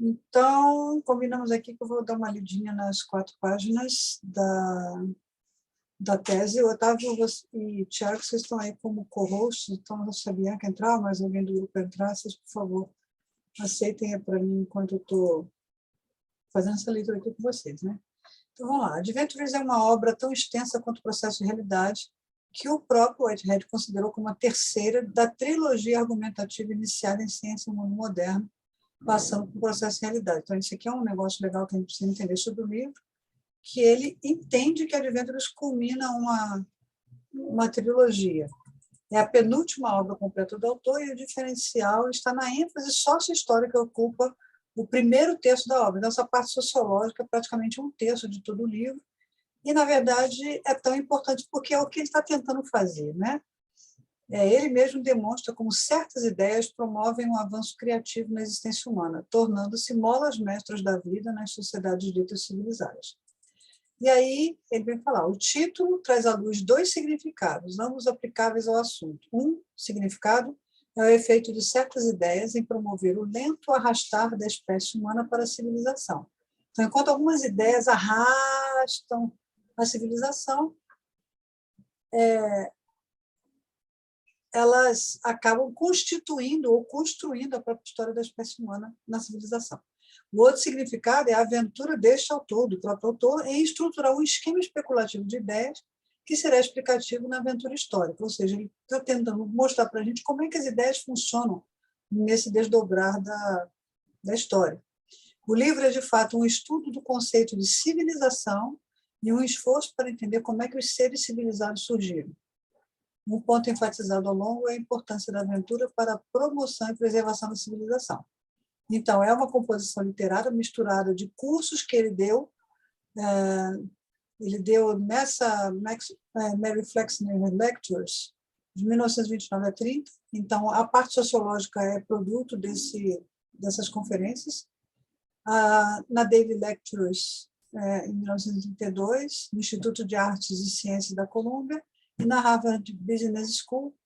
Então, combinamos aqui que eu vou dar uma lidinha nas 4 páginas da tese. Otávio e Tiago, vocês estão aí como co-hosts, então eu sabia que entrar, mas alguém do grupo entrar, vocês, por favor, aceitem para mim enquanto eu estou fazendo essa leitura aqui com vocês, né? Então, vamos lá. Adventures é uma obra tão extensa quanto o processo de realidade que o próprio Whitehead considerou como a terceira da trilogia argumentativa iniciada em Ciência e Mundo Moderno, passando por processo de realidade. Então, isso aqui é um negócio legal que a gente precisa entender sobre o livro, que ele entende que Adventures culmina uma trilogia. É a penúltima obra completa do autor e o diferencial está na ênfase sócio-histórica que ocupa o primeiro terço da obra. Então, essa parte sociológica é praticamente um terço de todo o livro e, na verdade, é tão importante porque é o que ele está tentando fazer, né? Ele mesmo demonstra como certas ideias promovem um avanço criativo na existência humana, tornando-se molas mestras da vida nas sociedades ditas civilizadas. E aí ele vem falar, o título traz à luz 2 significados, ambos aplicáveis ao assunto. Um significado é o efeito de certas ideias em promover o lento arrastar da espécie humana para a civilização. Então, enquanto algumas ideias arrastam a civilização, elas acabam constituindo ou construindo a própria história da espécie humana na civilização. O outro significado é a aventura deste autor, do próprio autor, em estruturar um esquema especulativo de ideias que será explicativo na aventura histórica. Ou seja, ele está tentando mostrar para a gente como é que as ideias funcionam nesse desdobrar da história. O livro é, de fato, um estudo do conceito de civilização e um esforço para entender como é que os seres civilizados surgiram. Um ponto enfatizado ao longo é a importância da aventura para a promoção e preservação da civilização. Então, é uma composição literária misturada de cursos que ele deu nessa Mary Flexner Lectures, de 1929 a 30. Então, a parte sociológica é produto dessas conferências. Na Daily Lectures, em 1932, no Instituto de Artes e Ciências da Colômbia, e na Harvard Business School,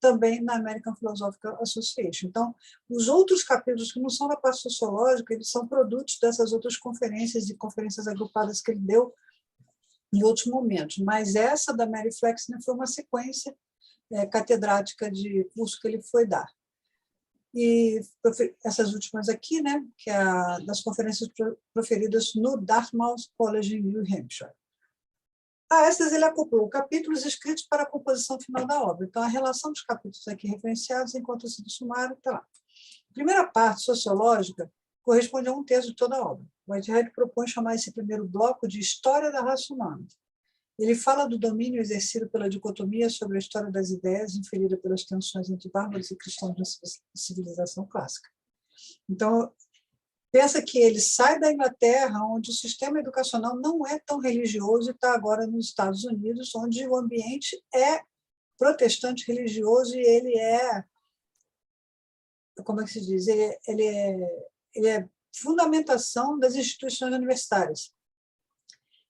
também na American Philosophical Association. Então, os outros capítulos que não são da parte sociológica, eles são produtos dessas outras conferências e conferências agrupadas que ele deu em outros momentos. Mas essa da Mary Flexner foi uma sequência catedrática de curso que ele foi dar. E essas últimas aqui, né, que é das conferências proferidas no Dartmouth College, em New Hampshire. A essas ele acoplou capítulos escritos para a composição final da obra. Então, a relação dos capítulos aqui referenciados encontra-se no sumário. Tá lá. A primeira parte, sociológica, corresponde a um terço de toda a obra. Whitehead propõe chamar esse primeiro bloco de História da Raça Humana. Ele fala do domínio exercido pela dicotomia sobre a história das ideias inferida pelas tensões entre bárbaros e cristãos na civilização clássica. Então, pensa que ele sai da Inglaterra, onde o sistema educacional não é tão religioso, e está agora nos Estados Unidos, onde o ambiente é protestante religioso e ele é, como é que se diz, ele é fundamentação das instituições universitárias.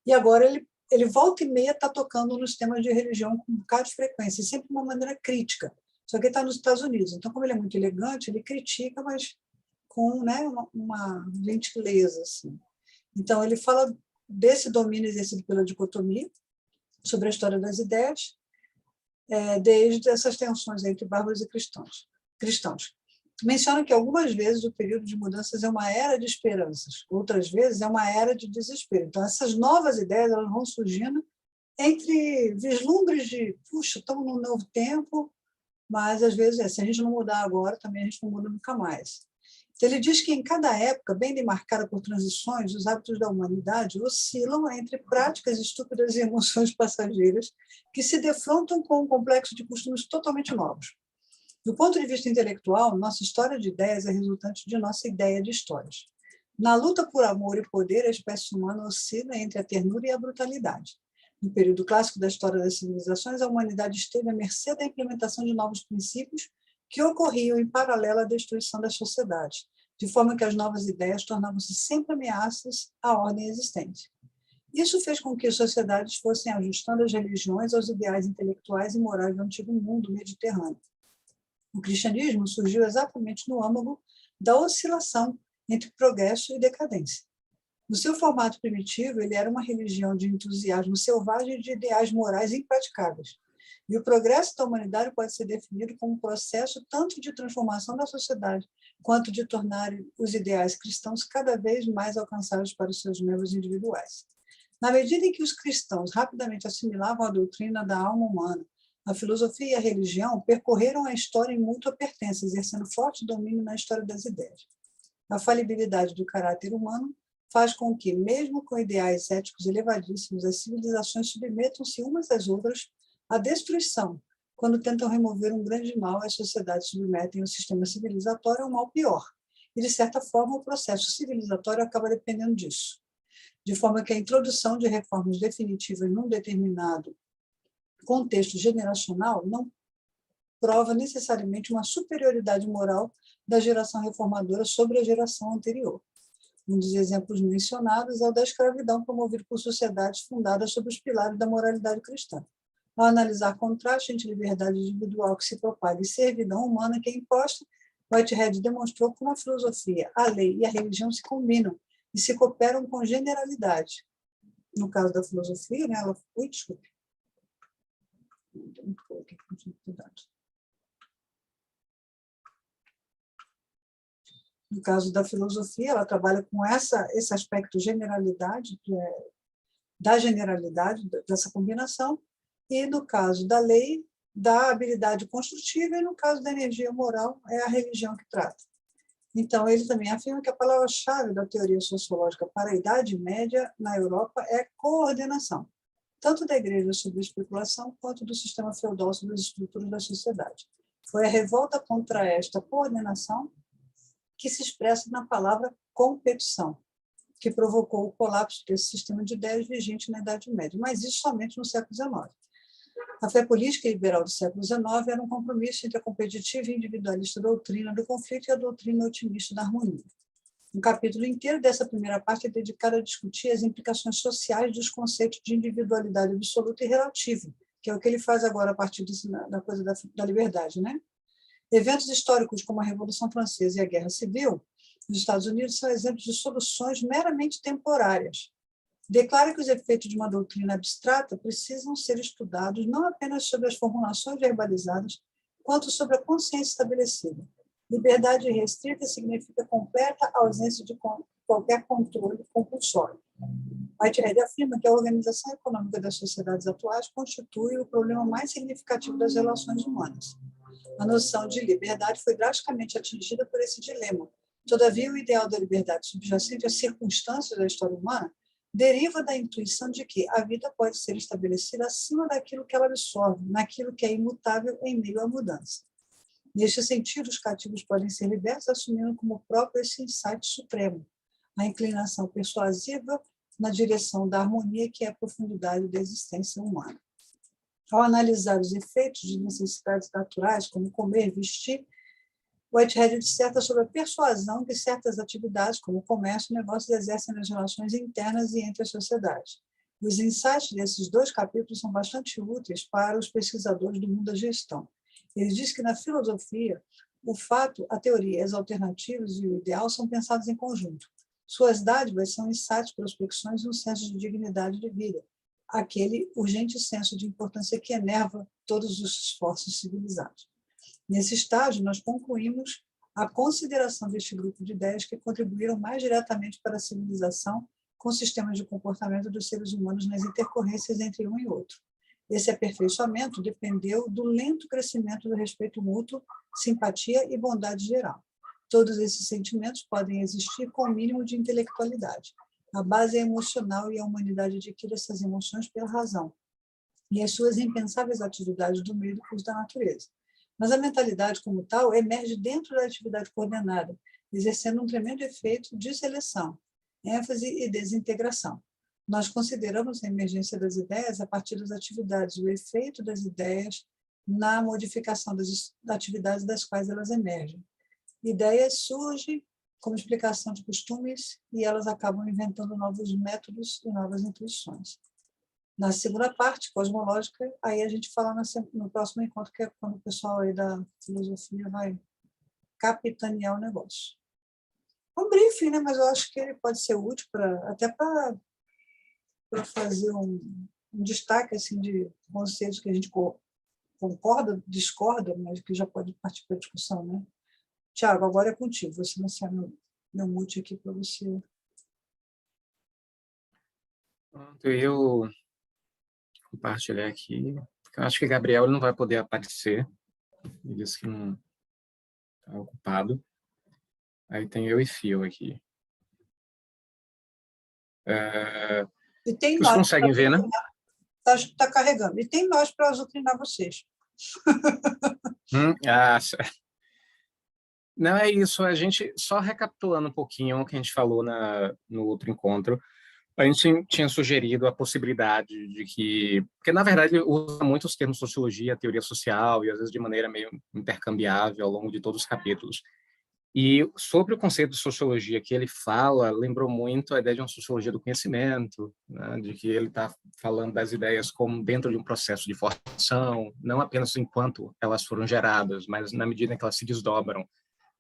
E agora ele volta e meia está tocando nos temas de religião com um bocado de frequência, e sempre de uma maneira crítica. Só que ele está nos Estados Unidos, então, como ele é muito elegante, ele critica, mas com, né, uma gentileza. Assim. Então, ele fala desse domínio exercido pela dicotomia, sobre a história das ideias, desde essas tensões entre bárbaros e cristãos. Menciona que algumas vezes o período de mudanças é uma era de esperanças, outras vezes é uma era de desespero. Então, essas novas ideias elas vão surgindo entre vislumbres de, puxa, estamos num novo tempo, mas, às vezes, se a gente não mudar agora, também a gente não muda nunca mais. Ele diz que, em cada época, bem demarcada por transições, os hábitos da humanidade oscilam entre práticas estúpidas e emoções passageiras que se defrontam com um complexo de costumes totalmente novos. Do ponto de vista intelectual, nossa história de ideias é resultante de nossa ideia de histórias. Na luta por amor e poder, a espécie humana oscila entre a ternura e a brutalidade. No período clássico da história das civilizações, a humanidade esteve à mercê da implementação de novos princípios que ocorriam em paralelo à destruição das sociedades, de forma que as novas ideias tornavam-se sempre ameaças à ordem existente. Isso fez com que as sociedades fossem ajustando as religiões aos ideais intelectuais e morais do antigo mundo mediterrâneo. O cristianismo surgiu exatamente no âmago da oscilação entre progresso e decadência. No seu formato primitivo, ele era uma religião de entusiasmo selvagem e de ideais morais impraticáveis. E o progresso da humanidade pode ser definido como um processo tanto de transformação da sociedade, quanto de tornar os ideais cristãos cada vez mais alcançáveis para os seus membros individuais. Na medida em que os cristãos rapidamente assimilavam a doutrina da alma humana, a filosofia e a religião percorreram a história em mútua pertença, exercendo forte domínio na história das ideias. A falibilidade do caráter humano faz com que, mesmo com ideais éticos elevadíssimos, as civilizações submetam-se umas às outras à destruição, quando tentam remover um grande mal, as sociedades submetem o sistema civilizatório a um mal pior. E, de certa forma, o processo civilizatório acaba dependendo disso. De forma que a introdução de reformas definitivas num determinado contexto generacional não prova necessariamente uma superioridade moral da geração reformadora sobre a geração anterior. Um dos exemplos mencionados é o da escravidão promovido por sociedades fundadas sobre os pilares da moralidade cristã. Ao analisar contraste entre liberdade individual que se propaga e servidão humana que é imposta, Whitehead demonstrou como a filosofia, a lei e a religião se combinam e se cooperam com generalidade. No caso da filosofia, né, ela foi, desculpe. No caso da filosofia, ela trabalha com esse aspecto generalidade, da generalidade, dessa combinação, e no caso da lei, da habilidade construtiva, e no caso da energia moral, é a religião que trata. Então, ele também afirma que a palavra-chave da teoria sociológica para a Idade Média na Europa é coordenação, tanto da igreja sobre a especulação, quanto do sistema feudal sobre as estruturas da sociedade. Foi a revolta contra esta coordenação que se expressa na palavra competição, que provocou o colapso desse sistema de ideias vigente na Idade Média, mas isso somente no século XIX. A fé política e liberal do século XIX era um compromisso entre a competitiva e individualista doutrina do conflito e a doutrina otimista da harmonia. Um capítulo inteiro dessa primeira parte é dedicado a discutir as implicações sociais dos conceitos de individualidade absoluta e relativa, que é o que ele faz agora a partir da coisa da liberdade, né? Eventos históricos como a Revolução Francesa e a Guerra Civil nos Estados Unidos são exemplos de soluções meramente temporárias. Declara que os efeitos de uma doutrina abstrata precisam ser estudados não apenas sobre as formulações verbalizadas, quanto sobre a consciência estabelecida. Liberdade restrita significa completa ausência de qualquer controle compulsório. Whitehead afirma que a organização econômica das sociedades atuais constitui o problema mais significativo das relações humanas. A noção de liberdade foi drasticamente atingida por esse dilema. Todavia, o ideal da liberdade subjacente às circunstâncias da história humana deriva da intuição de que a vida pode ser estabelecida acima daquilo que ela absorve, naquilo que é imutável em meio à mudança. Neste sentido, os cativos podem ser libertos assumindo como próprio esse insight supremo, a inclinação persuasiva na direção da harmonia que é a profundidade da existência humana. Ao analisar os efeitos de necessidades naturais, como comer, vestir, Whitehead disserta sobre a persuasão que certas atividades, como o comércio e negócios, exercem nas relações internas e entre as sociedades. Os insights desses dois capítulos são bastante úteis para os pesquisadores do mundo da gestão. Ele diz que, na filosofia, o fato, a teoria, as alternativas e o ideal são pensados em conjunto. Suas dádivas são insights, prospecções e um senso de dignidade de vida, aquele urgente senso de importância que enerva todos os esforços civilizados. Nesse estágio, nós concluímos a consideração deste grupo de ideias que contribuíram mais diretamente para a civilização com sistemas de comportamento dos seres humanos nas intercorrências entre um e outro. Esse aperfeiçoamento dependeu do lento crescimento do respeito mútuo, simpatia e bondade geral. Todos esses sentimentos podem existir com o mínimo de intelectualidade. A base é emocional e a humanidade adquire essas emoções pela razão e as suas impensáveis atividades do meio do curso da natureza. Mas a mentalidade, como tal, emerge dentro da atividade coordenada, exercendo um tremendo efeito de seleção, ênfase e desintegração. Nós consideramos a emergência das ideias a partir das atividades, o efeito das ideias na modificação das atividades das quais elas emergem. Ideias surgem como explicação de costumes e elas acabam inventando novos métodos e novas intuições. Na segunda parte, cosmológica, aí a gente fala no próximo encontro, que é quando o pessoal aí da filosofia vai capitanear o negócio. um briefing, né? Mas eu acho que ele pode ser útil até para fazer um destaque assim, de conceitos que a gente concorda, discorda, mas que já pode partir para a discussão, né? Tiago, agora é contigo. Você não sabe meu mute aqui para você. Eu compartilhar aqui. Eu acho que Gabriel não vai poder aparecer. Ele disse que não está ocupado. Aí tem eu e Fio aqui. E tem Vocês nós conseguem ver, né? Está carregando. E tem nós para azucrinar vocês. Ah, não é isso. A gente, só recapitulando um pouquinho o que a gente falou no outro encontro, a gente tinha sugerido a possibilidade de que... Porque, na verdade, usa muito os termos sociologia, teoria social, e às vezes de maneira meio intercambiável ao longo de todos os capítulos. E sobre o conceito de sociologia que ele fala, lembrou muito a ideia de uma sociologia do conhecimento, né? De que ele está falando das ideias como dentro de um processo de formação, não apenas enquanto elas foram geradas, mas na medida em que elas se desdobram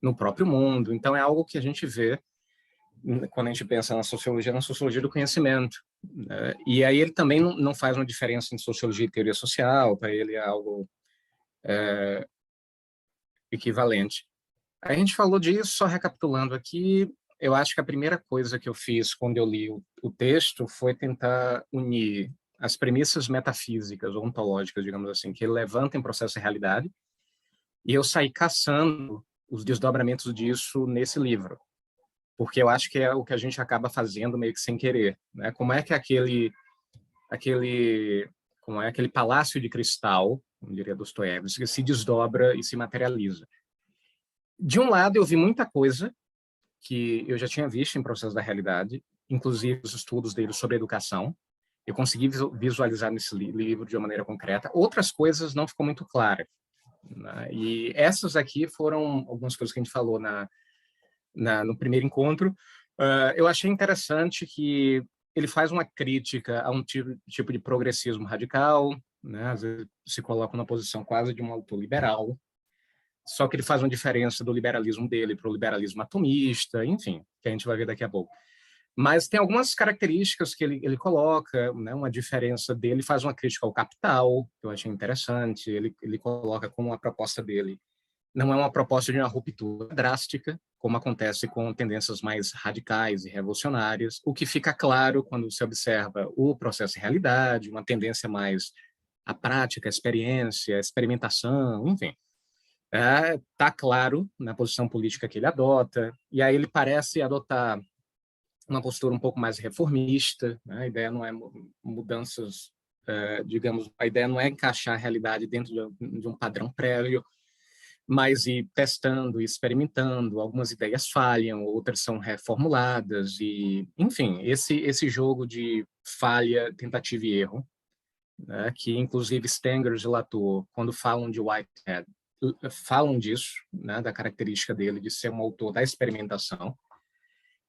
no próprio mundo. Então, é algo que a gente vê quando a gente pensa na sociologia do conhecimento. Né? E aí ele também não faz uma diferença entre sociologia e teoria social, para ele é algo equivalente. A gente falou disso, só recapitulando aqui, eu acho que a primeira coisa que eu fiz quando eu li o texto foi tentar unir as premissas metafísicas ou ontológicas, digamos assim, que ele levanta em processo de realidade, e eu saí caçando os desdobramentos disso nesse livro, porque eu acho que é o que a gente acaba fazendo meio que sem querer, né? Como é que como é aquele palácio de cristal, como diria Dostoiévski, se desdobra e se materializa. De um lado, eu vi muita coisa que eu já tinha visto em Processo da Realidade, inclusive os estudos dele sobre educação. Eu consegui visualizar nesse livro de uma maneira concreta. Outras coisas não ficou muito clara, né? E essas aqui foram algumas coisas que a gente falou no primeiro encontro. Eu achei interessante que ele faz uma crítica a um tipo de progressismo radical, né? Às vezes se coloca numa posição quase de um autor liberal, só que ele faz uma diferença do liberalismo dele para o liberalismo atomista, enfim, que a gente vai ver daqui a pouco. Mas tem algumas características que ele coloca, né, uma diferença dele, faz uma crítica ao capital, que eu achei interessante, ele coloca como a proposta dele não é uma proposta de uma ruptura drástica, como acontece com tendências mais radicais e revolucionárias, o que fica claro quando se observa o processo de realidade, uma tendência mais à prática, à experiência, à experimentação, enfim. Está claro na posição política que ele adota, e aí ele parece adotar uma postura um pouco mais reformista, né? A ideia não é mudanças, digamos, a ideia não é encaixar a realidade dentro de um padrão prévio, mas ir testando e experimentando, algumas ideias falham, outras são reformuladas, e, enfim, esse jogo de falha, tentativa e erro, né? Que inclusive Stenger e Latour, quando falam de Whitehead, falam disso, né, da característica dele de ser um autor da experimentação,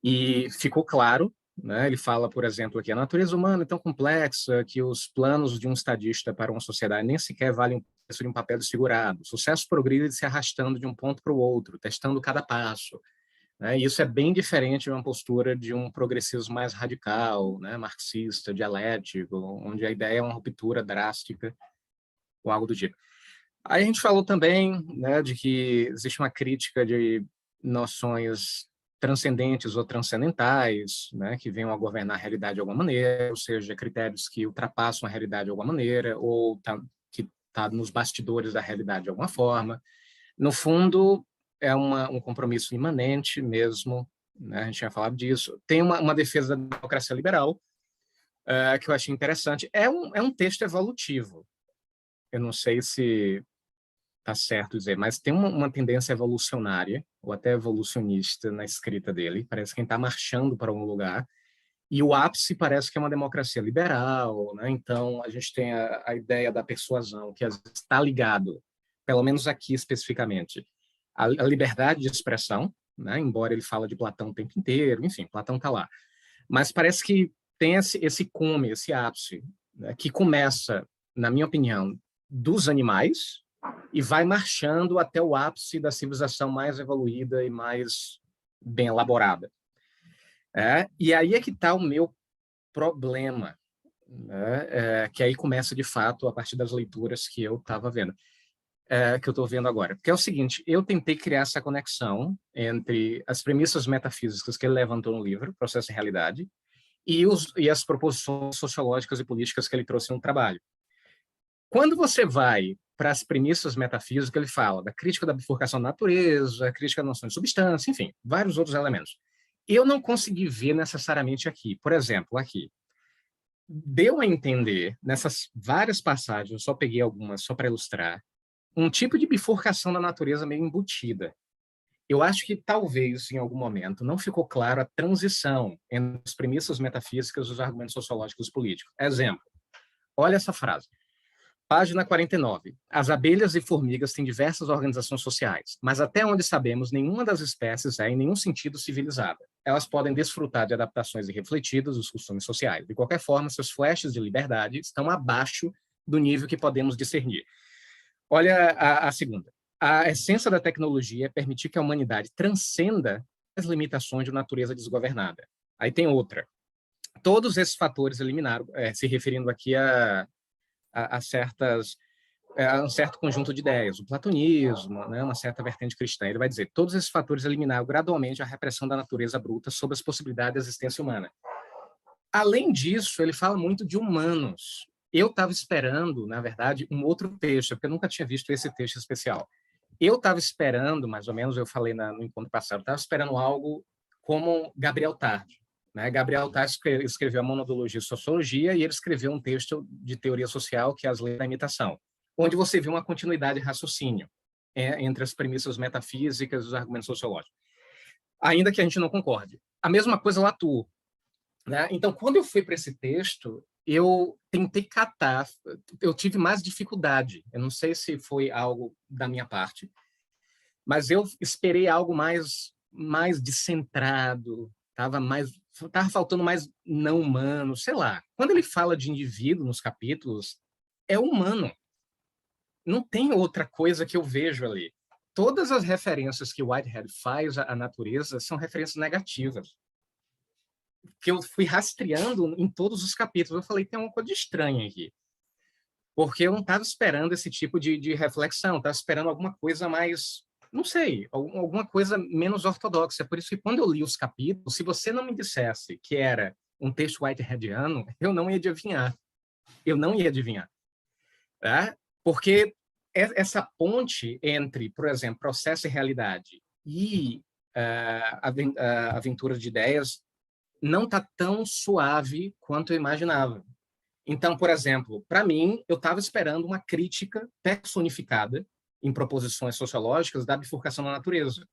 e ficou claro, né, ele fala, por exemplo, que a natureza humana é tão complexa que os planos de um estadista para uma sociedade nem sequer valem o preço de um papel desfigurado. O sucesso progride se arrastando de um ponto para o outro, testando cada passo. Né, e isso é bem diferente de uma postura de um progressismo mais radical, né, marxista, dialético, onde a ideia é uma ruptura drástica ou algo do tipo. Aí a gente falou também, né, de que existe uma crítica de noções transcendentes ou transcendentais, né, que venham a governar a realidade de alguma maneira, ou seja, critérios que ultrapassam a realidade de alguma maneira, ou que está nos bastidores da realidade de alguma forma. No fundo, é um compromisso imanente mesmo, né, a gente tinha falado disso. Tem uma defesa da democracia liberal, que eu achei interessante. É um texto evolutivo. Eu não sei se tá certo dizer, mas tem uma tendência evolucionária, ou até evolucionista na escrita dele, parece que ele está marchando para um lugar, e o ápice parece que é uma democracia liberal, né? Então a gente tem a ideia da persuasão, que às vezes está ligado, pelo menos aqui especificamente, à liberdade de expressão, né? Embora ele fala de Platão o tempo inteiro, enfim, Platão está lá. Mas parece que tem esse cume, esse ápice, né? Que começa, na minha opinião, dos animais, e vai marchando até o ápice da civilização mais evoluída e mais bem elaborada. E aí é que está o meu problema, né? Que aí começa, de fato, a partir das leituras que eu estava vendo, que eu estou vendo agora. Porque é o seguinte, eu tentei criar essa conexão entre as premissas metafísicas que ele levantou no livro, Processo e Realidade, e as proposições sociológicas e políticas que ele trouxe no trabalho. Quando você vai para as premissas metafísicas, ele fala da crítica da bifurcação da natureza, a crítica da noção de substância, enfim, vários outros elementos. Eu não consegui ver necessariamente aqui. Por exemplo, aqui, deu a entender, nessas várias passagens, eu só peguei algumas só para ilustrar, um tipo de bifurcação da natureza meio embutida. Eu acho que talvez, em algum momento, não ficou claro a transição entre as premissas metafísicas e os argumentos sociológicos políticos. Exemplo, olha essa frase. Página 49. As abelhas e formigas têm diversas organizações sociais, mas até onde sabemos, nenhuma das espécies é, em nenhum sentido, civilizada. Elas podem desfrutar de adaptações irrefletidas dos costumes sociais. De qualquer forma, seus flashes de liberdade estão abaixo do nível que podemos discernir. Olha a segunda. A essência da tecnologia é permitir que a humanidade transcenda as limitações de natureza desgovernada. Aí tem outra. Todos esses fatores eliminaram, se referindo aqui a um certo conjunto de ideias, o platonismo, né, uma certa vertente cristã. Ele vai dizer, todos esses fatores eliminaram gradualmente a repressão da natureza bruta sobre as possibilidades da existência humana. Além disso, ele fala muito de humanos. Eu estava esperando, na verdade, um outro texto, porque eu nunca tinha visto esse texto especial. Eu estava esperando, mais ou menos, eu falei no encontro passado, estava esperando algo como Gabriel Tarde. Né? Gabriel Tarde escreveu a Monodologia e Sociologia e ele escreveu um texto de teoria social, que é As Leis da Imitação, onde você vê uma continuidade de raciocínio entre as premissas metafísicas e os argumentos sociológicos, ainda que a gente não concorde. A mesma coisa Latour. Né? Então, quando eu fui para esse texto, eu tentei catar, eu tive mais dificuldade. Eu não sei se foi algo da minha parte, mas eu esperei algo mais descentrado, estava faltando mais não humano, sei lá. Quando ele fala de indivíduo nos capítulos, é humano. Não tem outra coisa que eu vejo ali. Todas as referências que Whitehead faz à natureza são referências negativas. Que eu fui rastreando em todos os capítulos. Eu falei, tem uma coisa estranha aqui. Porque eu não estava esperando esse tipo de reflexão, estava esperando alguma coisa mais, não sei, alguma coisa menos ortodoxa. Por isso que quando eu li os capítulos, se você não me dissesse que era um texto whiteheadiano, eu não ia adivinhar. Eu não ia adivinhar. Tá? Porque essa ponte entre, por exemplo, processo e realidade e aventura de ideias não está tão suave quanto eu imaginava. Então, por exemplo, para mim, eu estava esperando uma crítica personificada em proposições sociológicas da bifurcação da natureza.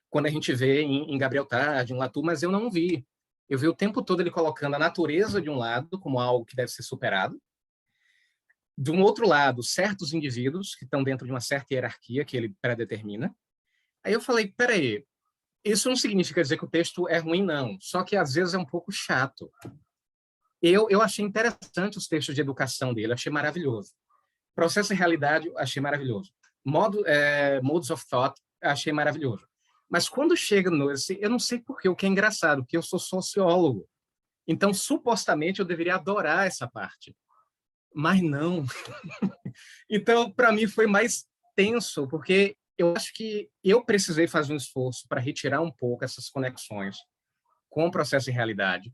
Quando a gente vê em Gabriel Tarde, em Latour, mas eu não vi. Eu vi o tempo todo ele colocando a natureza de um lado como algo que deve ser superado, de um outro lado, certos indivíduos que estão dentro de uma certa hierarquia que ele predetermina. Aí eu falei, peraí, isso não significa dizer que o texto é ruim, não. Só que, às vezes, é um pouco chato. Eu achei interessante os textos de educação dele, achei maravilhoso. Processo e Realidade, achei maravilhoso. Modes of Thought, achei maravilhoso. Mas quando chega eu não sei por quê, o que é engraçado, porque eu sou sociólogo. Então, supostamente, eu deveria adorar essa parte. Mas não. Então, para mim, foi mais tenso, porque eu acho que eu precisei fazer um esforço para retirar um pouco essas conexões com o processo e realidade.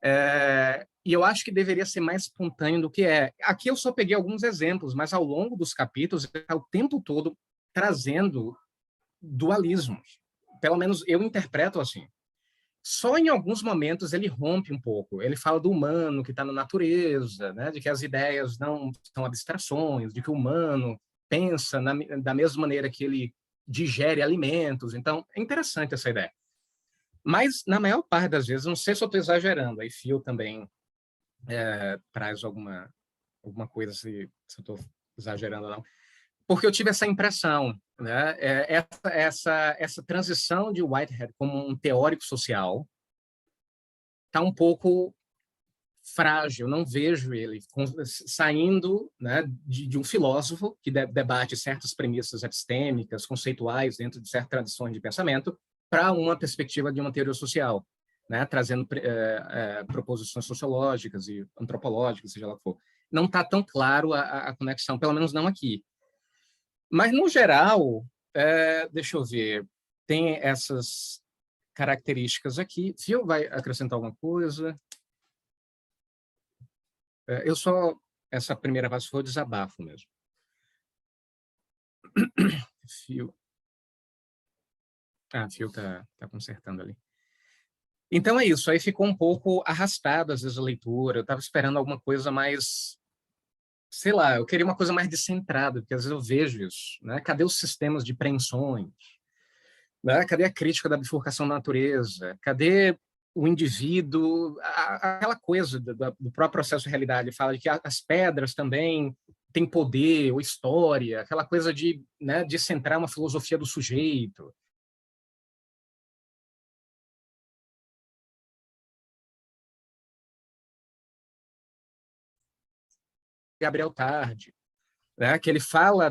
E eu acho que deveria ser mais espontâneo do que é. Aqui eu só peguei alguns exemplos, mas ao longo dos capítulos, ele está o tempo todo trazendo dualismos. Pelo menos eu interpreto assim. Só em alguns momentos ele rompe um pouco. Ele fala do humano que está na natureza, né? De que as ideias não são abstrações, de que o humano pensa da mesma maneira que ele digere alimentos. Então, é interessante essa ideia. Mas, na maior parte das vezes, não sei se eu estou exagerando, aí Phil também traz alguma coisa, se eu estou exagerando ou não, porque eu tive essa impressão, né? Essa transição de Whitehead como um teórico social está um pouco frágil, não vejo ele saindo, né, de um filósofo que debate certas premissas epistêmicas, conceituais, dentro de certas tradições de pensamento, para uma perspectiva de uma teoria social, né? Trazendo proposições sociológicas e antropológicas, seja lá o que for. Não está tão claro a conexão, pelo menos não aqui. Mas, no geral, deixa eu ver, tem essas características aqui. Phil vai acrescentar alguma coisa? Essa primeira fase foi o desabafo mesmo. Phil está consertando ali. Então é isso, aí ficou um pouco arrastado às vezes a leitura, eu estava esperando alguma coisa mais, sei lá, eu queria uma coisa mais descentrada, porque às vezes eu vejo isso, né? Cadê os sistemas de preensões? Né? Cadê a crítica da bifurcação da natureza? Cadê o indivíduo? Aquela coisa do próprio processo de realidade, fala de que as pedras também têm poder ou história, aquela coisa de, né, de centrar uma filosofia do sujeito. Gabriel Tarde, né, que ele fala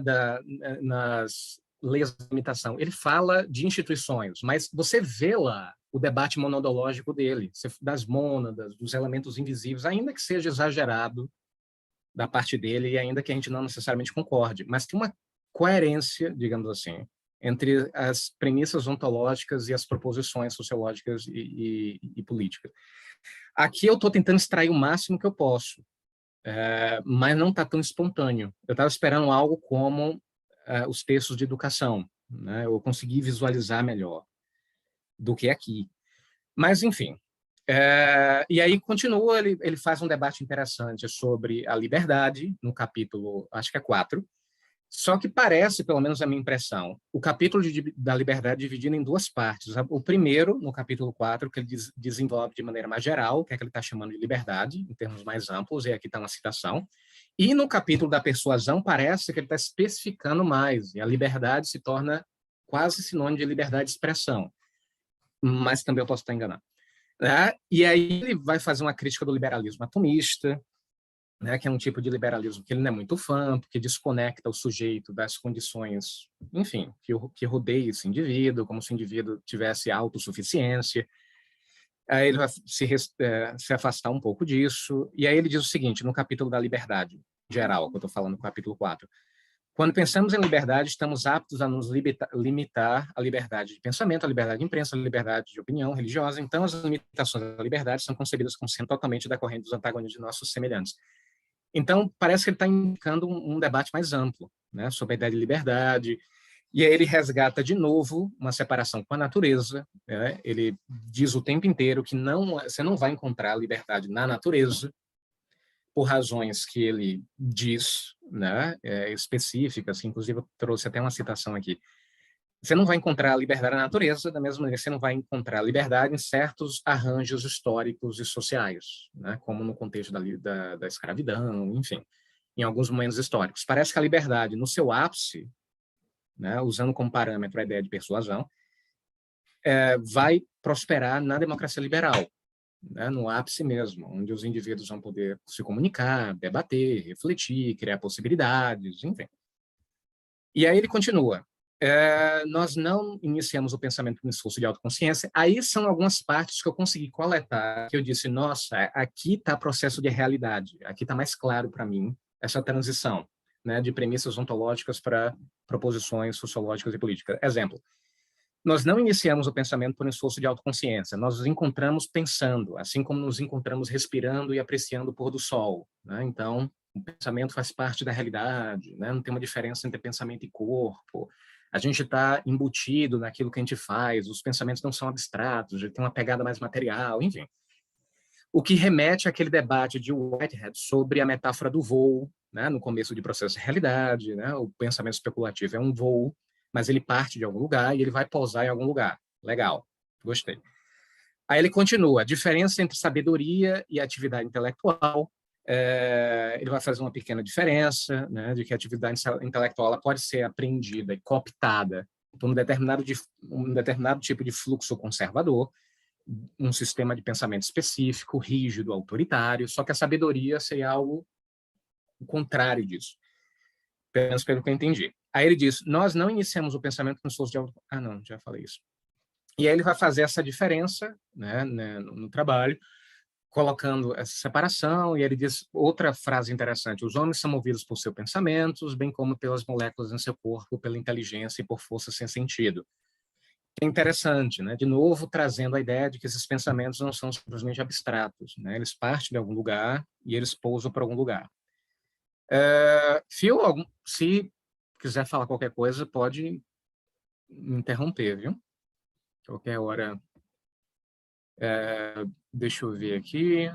nas leis da limitação, ele fala de instituições, mas você vê lá o debate monodológico dele, das mônadas, dos elementos invisíveis, ainda que seja exagerado da parte dele e ainda que a gente não necessariamente concorde, mas tem uma coerência, digamos assim, entre as premissas ontológicas e as proposições sociológicas e políticas. Aqui eu estou tentando extrair o máximo que eu posso, mas não está tão espontâneo. Eu estava esperando algo como os textos de educação, né? Eu consegui visualizar melhor do que aqui. Mas, enfim. E aí continua, ele faz um debate interessante sobre a liberdade, no capítulo, acho que é 4, só que parece, pelo menos a minha impressão, o capítulo da liberdade dividido em duas partes. O primeiro, no capítulo 4, que ele desenvolve de maneira mais geral, o que é que ele está chamando de liberdade, em termos mais amplos, e aqui está uma citação. E no capítulo da persuasão, parece que ele está especificando mais, e a liberdade se torna quase sinônimo de liberdade de expressão. Mas também eu posso estar enganado. E aí ele vai fazer uma crítica do liberalismo atomista, né, que é um tipo de liberalismo que ele não é muito fã, porque desconecta o sujeito das condições, enfim, que rodeia esse indivíduo, como se o indivíduo tivesse autossuficiência. Aí ele vai se afastar um pouco disso, e aí ele diz o seguinte, no capítulo da liberdade geral, que eu estou falando no capítulo 4, quando pensamos em liberdade, estamos aptos a nos limitar à liberdade de pensamento, à liberdade de imprensa, à liberdade de opinião religiosa. Então, as limitações da liberdade são concebidas como sendo totalmente decorrentes dos antagonismos de nossos semelhantes. Então, parece que ele está indicando um debate mais amplo, né, sobre a ideia de liberdade, e aí ele resgata de novo uma separação com a natureza, né? Ele diz o tempo inteiro que você não vai encontrar liberdade na natureza, por razões que ele diz, né, específicas, que inclusive eu trouxe até uma citação aqui. Você não vai encontrar a liberdade na natureza, da mesma maneira que você não vai encontrar a liberdade em certos arranjos históricos e sociais, né, como no contexto da escravidão, enfim, em alguns momentos históricos. Parece que a liberdade, no seu ápice, né, usando como parâmetro a ideia de persuasão, vai prosperar na democracia liberal, né, no ápice mesmo, onde os indivíduos vão poder se comunicar, debater, refletir, criar possibilidades, enfim. E aí ele continua. Nós não iniciamos o pensamento com um esforço de autoconsciência. Aí são algumas partes que eu consegui coletar, que eu disse, nossa, aqui está processo de realidade, aqui está mais claro para mim essa transição, né, de premissas ontológicas para proposições sociológicas e políticas. Exemplo, nós não iniciamos o pensamento por um esforço de autoconsciência, nós nos encontramos pensando, assim como nos encontramos respirando e apreciando o pôr do sol, né? Então, o pensamento faz parte da realidade, né? Não tem uma diferença entre pensamento e corpo, a gente está embutido naquilo que a gente faz, os pensamentos não são abstratos, tem uma pegada mais material, enfim. O que remete àquele debate de Whitehead sobre a metáfora do voo, né? No começo de processo de realidade, né? O pensamento especulativo é um voo, mas ele parte de algum lugar e ele vai pousar em algum lugar. Legal, gostei. Aí ele continua, a diferença entre sabedoria e atividade intelectual, ele vai fazer uma pequena diferença, né, de que a atividade intelectual ela pode ser aprendida e cooptada por um determinado tipo de fluxo conservador, um sistema de pensamento específico, rígido, autoritário, só que a sabedoria seria algo contrário disso, pelo menos pelo que eu entendi. Aí ele diz, nós não iniciamos o pensamento com esforço de... não, já falei isso. E aí ele vai fazer essa diferença, né, no trabalho, colocando essa separação, e ele diz outra frase interessante: os homens são movidos por seus pensamentos, bem como pelas moléculas em seu corpo, pela inteligência e por força sem sentido. É interessante, né? De novo, trazendo a ideia de que esses pensamentos não são simplesmente abstratos, né? Eles partem de algum lugar e eles pousam para algum lugar. Phil, se quiser falar qualquer coisa, pode me interromper, viu? Qualquer hora. Deixa eu ver aqui.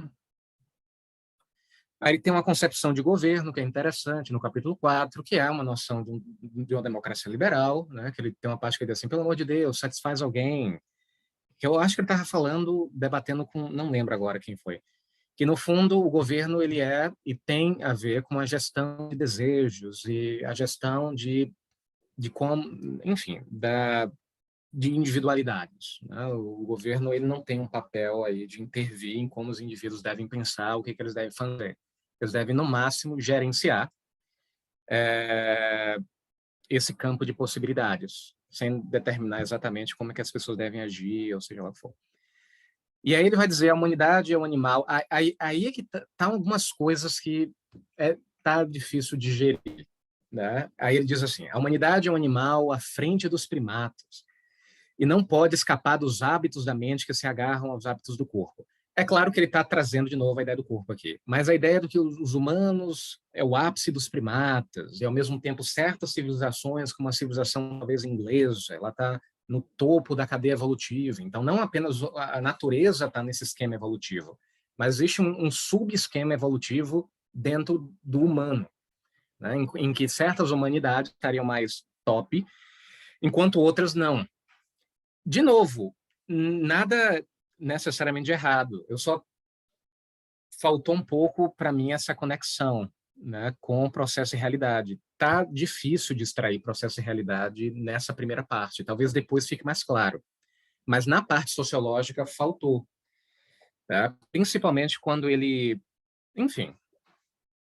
Aí tem uma concepção de governo que é interessante no capítulo 4, que é uma noção de uma democracia liberal, né? Que ele tem uma parte que ele diz assim: pelo amor de Deus, satisfaz alguém. Que eu acho que ele estava falando, debatendo com, não lembro agora quem foi, que no fundo o governo ele é e tem a ver com a gestão de desejos e a gestão de como, enfim, de individualidades, né? O governo ele não tem um papel aí de intervir em como os indivíduos devem pensar, o que eles devem fazer. Eles devem, no máximo, gerenciar esse campo de possibilidades, sem determinar exatamente como é que as pessoas devem agir, ou seja lá o que for. E aí ele vai dizer: a humanidade é um animal. Aí é que tá algumas coisas que tá difícil de gerir, né? Aí ele diz assim: a humanidade é um animal à frente dos primatas e não pode escapar dos hábitos da mente que se agarram aos hábitos do corpo. É claro que ele está trazendo de novo a ideia do corpo aqui, mas a ideia de que os humanos é o ápice dos primatas, e ao mesmo tempo certas civilizações, como a civilização talvez inglesa, ela está no topo da cadeia evolutiva. Então, não apenas a natureza está nesse esquema evolutivo, mas existe um sub-esquema evolutivo dentro do humano, né? em que certas humanidades estariam mais top, enquanto outras não. De novo, nada necessariamente de errado. Eu só faltou um pouco para mim essa conexão, né, com o processo e realidade. Tá difícil de extrair processo e realidade nessa primeira parte. Talvez depois fique mais claro. Mas na parte sociológica faltou, tá? Principalmente quando ele, enfim,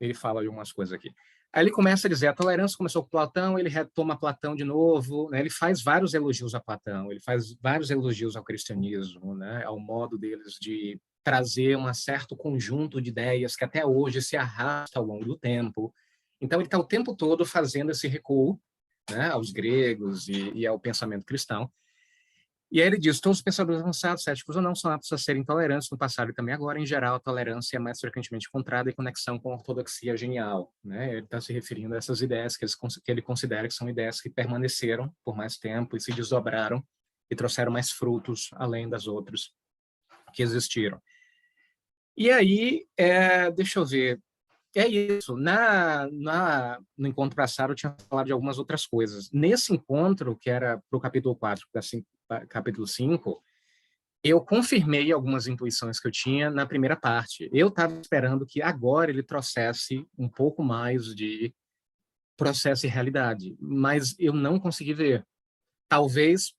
ele fala de algumas coisas aqui. Aí ele começa a dizer: a tolerância começou com Platão, ele retoma Platão de novo, né? Ele faz vários elogios a Platão, ele faz vários elogios ao cristianismo, né? Ao modo deles de trazer um certo conjunto de ideias que até hoje se arrasta ao longo do tempo. Então ele está o tempo todo fazendo esse recuo, né, aos gregos e ao pensamento cristão. E aí ele diz: todos os pensadores avançados, céticos ou não, são aptos a serem tolerantes no passado e também agora. Em geral, a tolerância é mais frequentemente encontrada em conexão com a ortodoxia genial, né? Ele está se referindo a essas ideias que ele considera que são ideias que permaneceram por mais tempo e se desdobraram e trouxeram mais frutos além das outras que existiram. E aí, deixa eu ver, é isso. No encontro passado, eu tinha falado de algumas outras coisas. Nesse encontro, que era para o capítulo 4, capítulo 5, eu confirmei algumas intuições que eu tinha na primeira parte. Eu estava esperando que agora ele trouxesse um pouco mais de processo e realidade, mas eu não consegui ver. Talvez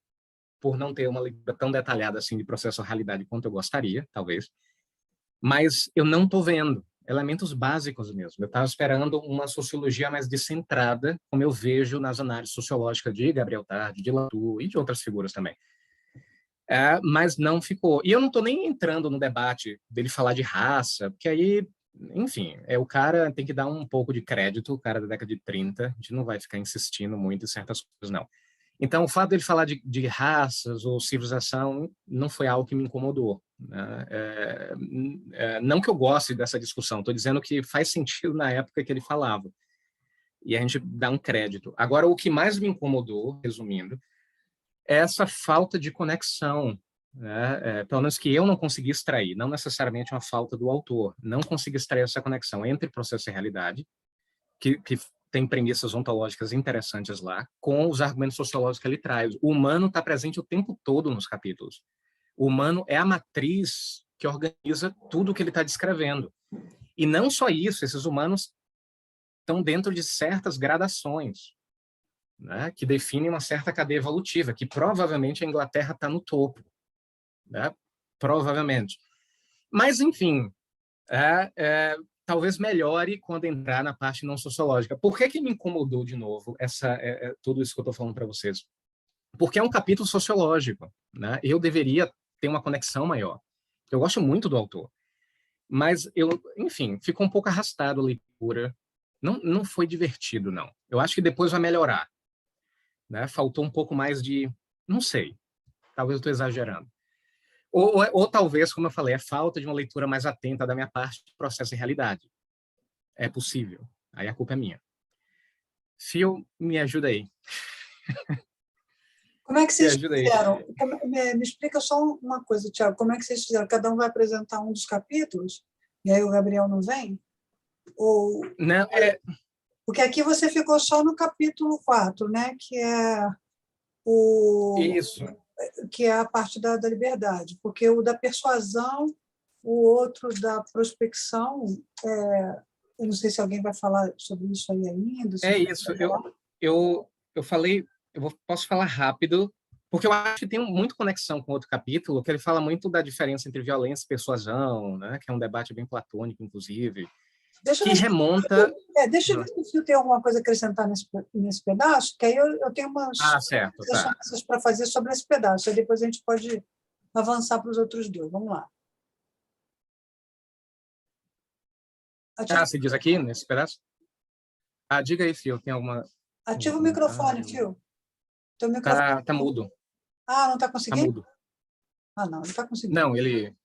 por não ter uma leitura tão detalhada assim de processo e realidade quanto eu gostaria, talvez. Mas eu não estou vendo elementos básicos mesmo. Eu estava esperando uma sociologia mais descentrada, como eu vejo nas análises sociológicas de Gabriel Tarde, de Latour e de outras figuras também. Mas não ficou. E eu não estou nem entrando no debate dele falar de raça, porque aí, enfim, o cara tem que dar um pouco de crédito, o cara da década de 30, a gente não vai ficar insistindo muito em certas coisas, não. Então, o fato dele falar de raças ou civilização não foi algo que me incomodou, né? Não que eu goste dessa discussão, estou dizendo que faz sentido na época que ele falava. E a gente dá um crédito. Agora, o que mais me incomodou, resumindo, é essa falta de conexão, né? Pelo menos que eu não consegui extrair, não necessariamente uma falta do autor, não consegui extrair essa conexão entre processo e realidade, que tem premissas ontológicas interessantes lá, com os argumentos sociológicos que ele traz. O humano está presente o tempo todo nos capítulos. O humano é a matriz que organiza tudo o que ele está descrevendo. E não só isso, esses humanos estão dentro de certas gradações, né, que definem uma certa cadeia evolutiva, que provavelmente a Inglaterra está no topo, né? Provavelmente. Mas, enfim, talvez melhore quando entrar na parte não sociológica. Por que me incomodou de novo tudo isso que eu estou falando para vocês? porque é um capítulo sociológico, né? Eu deveria ter uma conexão maior. Eu gosto muito do autor, mas enfim, ficou um pouco arrastado a leitura. Não foi divertido, não. Eu acho que depois vai melhorar, né? Faltou um pouco mais de, não sei, talvez eu estou exagerando. Ou talvez, como eu falei, é falta de uma leitura mais atenta da minha parte de processo e realidade. É possível. Aí a culpa é minha. Phil, me ajuda aí. Como é que Me vocês ajuda aí. fizeram? Me explica só uma coisa, Tiago. Como é que vocês fizeram? Cada um vai apresentar um dos capítulos? E aí o Gabriel não vem? Ou... Não, Porque aqui você ficou só no capítulo 4, né? O, isso. que é a parte da liberdade. Porque o da persuasão, o outro da prospecção, eu não sei se alguém vai falar sobre isso aí ainda. É isso. Eu falei, posso falar rápido, porque eu acho que tem muito conexão com outro capítulo, que ele fala muito da diferença entre violência e persuasão, né? Que é um debate bem platônico, inclusive, Deixa eu que ver se, remonta... deixa eu ver se eu tenho alguma coisa a acrescentar nesse pedaço, que aí eu tenho umas certo, tá. para fazer sobre esse pedaço, aí depois a gente pode avançar para os outros dois. Vamos lá. Você diz aqui, nesse pedaço? Diga aí, Fio, tem alguma... Ativa o microfone, Fio. Teu microfone... Tá mudo. Não está Tá conseguindo? mudo. Não está conseguindo. Não, ele...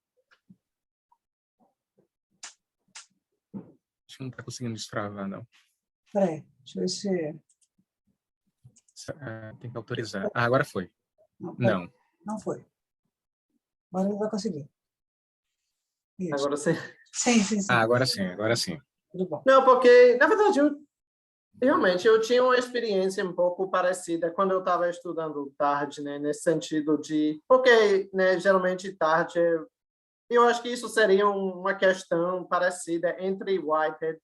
Acho que não está conseguindo destravar, não. Espera aí, deixa eu ver se... Tem que autorizar. Agora foi. Não. Não foi. Agora ele vai conseguir. Isso. Agora sim. Sim. Agora sim. Tudo bom. Não, porque, na verdade, realmente, eu tinha uma experiência um pouco parecida quando eu estava estudando tarde, né, nesse sentido de... Porque, né, geralmente, tarde, eu acho que isso seria uma questão parecida entre Whitehead,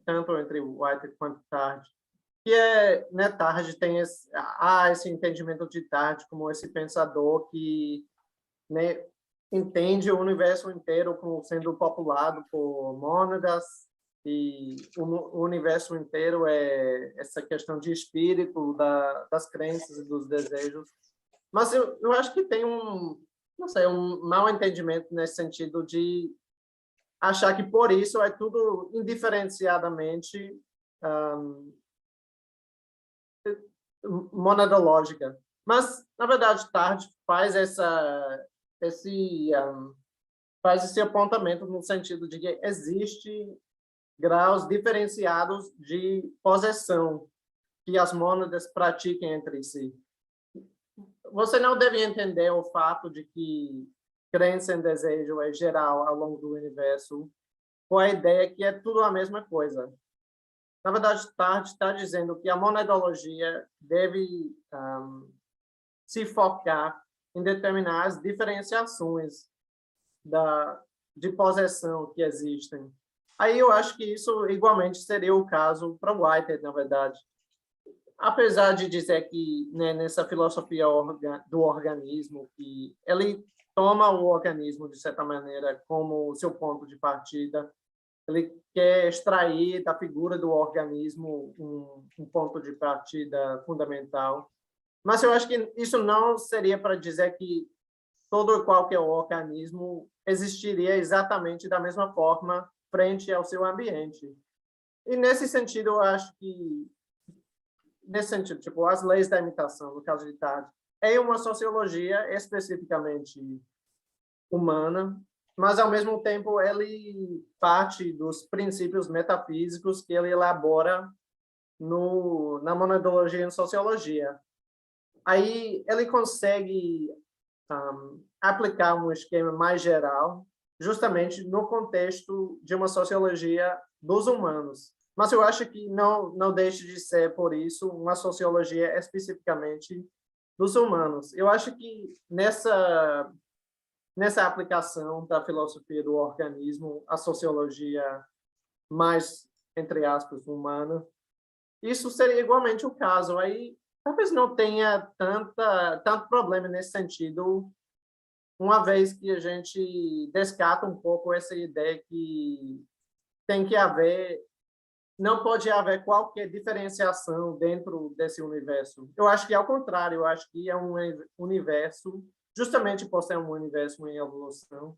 tanto entre Whitehead quanto tarde, que né, tarde tem esse entendimento de tarde como esse pensador que, né, entende o universo inteiro como sendo populado por mônadas, e o universo inteiro é essa questão de espírito, das crenças e dos desejos. Mas eu acho que tem não sei, um mau entendimento nesse sentido de achar que por isso é tudo indiferenciadamente monadológica. Mas, na verdade, Tarde faz esse apontamento no sentido de que existe graus diferenciados de possessão que as mônadas pratiquem entre si. Você não deve entender o fato de que crença em desejo é geral ao longo do universo com a ideia que é tudo a mesma coisa. Na verdade, Tarde está dizendo que a monadologia deve se focar em determinar as diferenciações de possessão que existem. Aí eu acho que isso igualmente seria o caso para Whitehead, na verdade. Apesar de dizer que, né, nessa filosofia do organismo, que ele toma o organismo, de certa maneira, como seu ponto de partida, ele quer extrair da figura do organismo um ponto de partida fundamental. Mas eu acho que isso não seria para dizer que todo e qualquer organismo existiria exatamente da mesma forma frente ao seu ambiente. E nesse sentido, eu acho que tipo, as leis da imitação, no caso de Tarde, é uma sociologia especificamente humana, mas ao mesmo tempo ele parte dos princípios metafísicos que ele elabora na monadologia e sociologia. Aí ele consegue aplicar um esquema mais geral, justamente no contexto de uma sociologia dos humanos. Mas eu acho que não deixa de ser, por isso, uma sociologia especificamente dos humanos. Eu acho que nessa aplicação da filosofia do organismo, a sociologia mais, entre aspas, humana, isso seria igualmente o caso. Aí talvez não tenha tanto problema nesse sentido, uma vez que a gente descarta um pouco essa ideia que tem que haver não pode haver qualquer diferenciação dentro desse universo. Eu acho que, ao contrário, eu acho que é um universo, justamente por ser um universo em evolução,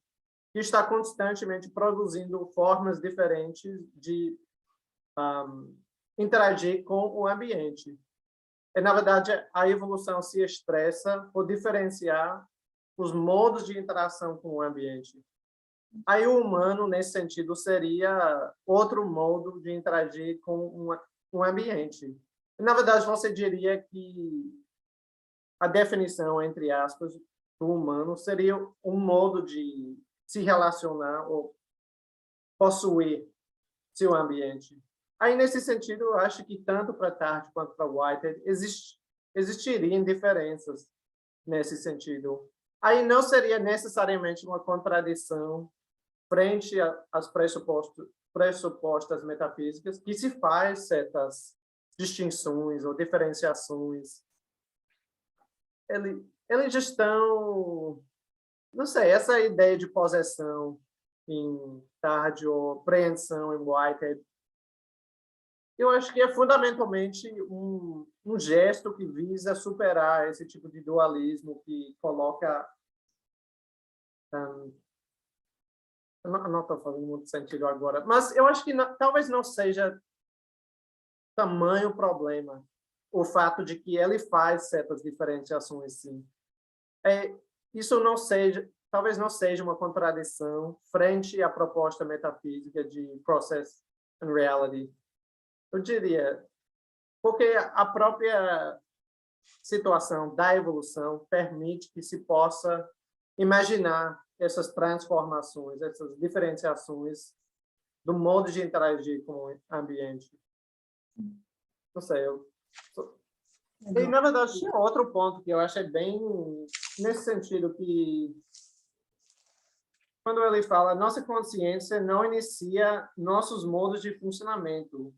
que está constantemente produzindo formas diferentes de interagir com o ambiente. E, na verdade, a evolução se expressa por diferenciar os modos de interação com o ambiente. Aí o humano, nesse sentido, seria outro modo de interagir com um ambiente. Na verdade, você diria que a definição, entre aspas, do humano seria um modo de se relacionar ou possuir seu ambiente. Aí, nesse sentido, eu acho que tanto para Tarde quanto para Whitehead existiriam diferenças nesse sentido. Aí não seria necessariamente uma contradição frente às pressupostas metafísicas, que se faz certas distinções ou diferenciações. Eles estão, não sei, essa ideia de possessão em Tarde ou preensão em Whitehead, eu acho que é fundamentalmente um gesto que visa superar esse tipo de dualismo que coloca... não estou fazendo muito sentido agora, mas eu acho que talvez não seja tamanho problema o fato de que ele faz certas diferenciações, sim. Isso talvez não seja uma contradição frente à proposta metafísica de Process and Reality. Eu diria, porque a própria situação da evolução permite que se possa imaginar essas transformações, essas diferenciações do modo de interagir com o ambiente. Não sei, E, na verdade, tinha outro ponto que eu achei bem nesse sentido, que quando ele fala, nossa consciência não inicia nossos modos de funcionamento.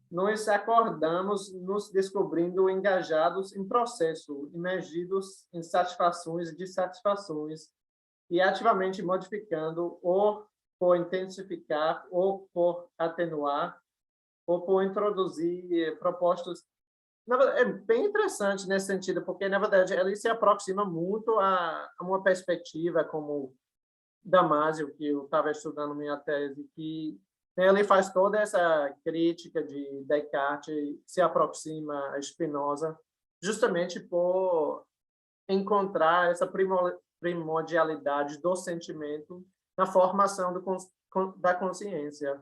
Nós acordamos nos descobrindo engajados em processo, imergidos em satisfações e dissatisfações, e ativamente modificando ou por intensificar, ou por atenuar, ou por introduzir propostas. É bem interessante nesse sentido, porque, na verdade, ele se aproxima muito a uma perspectiva como Damasio, que eu estava estudando minha tese, que ele faz toda essa crítica de Descartes, se aproxima a Spinoza, justamente por encontrar essa primordialidade do sentimento na formação da consciência.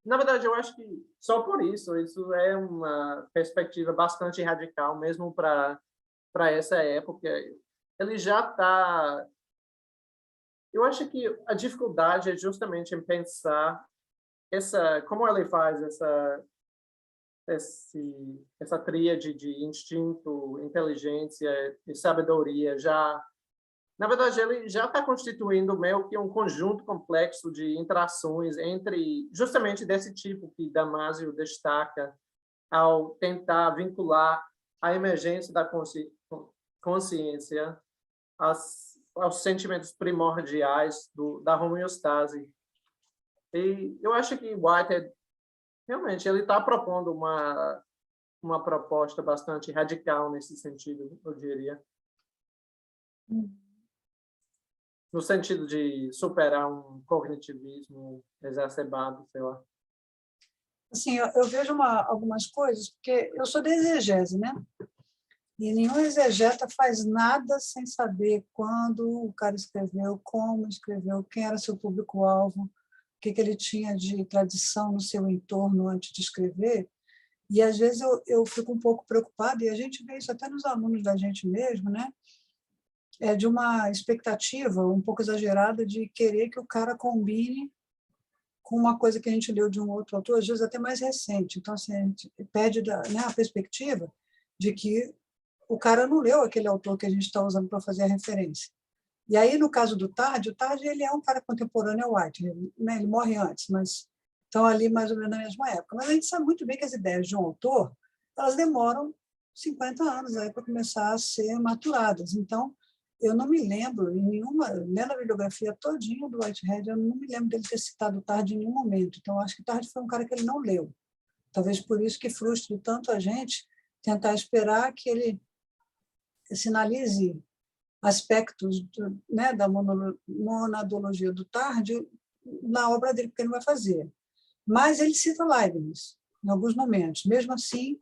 Na verdade, eu acho que só por isso é uma perspectiva bastante radical, mesmo para essa época. Ele já está... Eu acho que a dificuldade é justamente em pensar como ele faz essa tríade de instinto, inteligência e sabedoria. Na verdade, ele já está constituindo meio que um conjunto complexo de interações entre, justamente desse tipo que Damasio destaca ao tentar vincular a emergência da consciência aos sentimentos primordiais da homeostase. E eu acho que Whitehead, realmente, ele está propondo uma proposta bastante radical nesse sentido, eu diria. No sentido de superar um cognitivismo exacerbado, sei lá. Assim, eu vejo algumas coisas, porque eu sou da exegese, né? E nenhum exegeta faz nada sem saber quando o cara escreveu, como escreveu, quem era seu público-alvo, o que ele tinha de tradição no seu entorno antes de escrever. E, às vezes, eu fico um pouco preocupada, e a gente vê isso até nos alunos da gente mesmo, né? De uma expectativa um pouco exagerada de querer que o cara combine com uma coisa que a gente leu de um outro autor, às vezes até mais recente. Então, assim, a gente perde a perspectiva de que o cara não leu aquele autor que a gente está usando para fazer a referência. E aí, no caso do Tarde, o Tarde ele é um cara contemporâneo ao White, né? Ele morre antes, mas estão ali mais ou menos na mesma época. Mas a gente sabe muito bem que as ideias de um autor elas demoram 50 anos para começar a ser maturadas. Então, eu não me lembro, lendo a bibliografia todinha do Whitehead, eu não me lembro dele ter citado Tarde em nenhum momento. Então, acho que Tarde foi um cara que ele não leu. Talvez por isso que frustre tanto a gente tentar esperar que ele sinalize aspectos da monadologia do Tarde na obra dele, porque ele não vai fazer. Mas ele cita Leibniz em alguns momentos. Mesmo assim,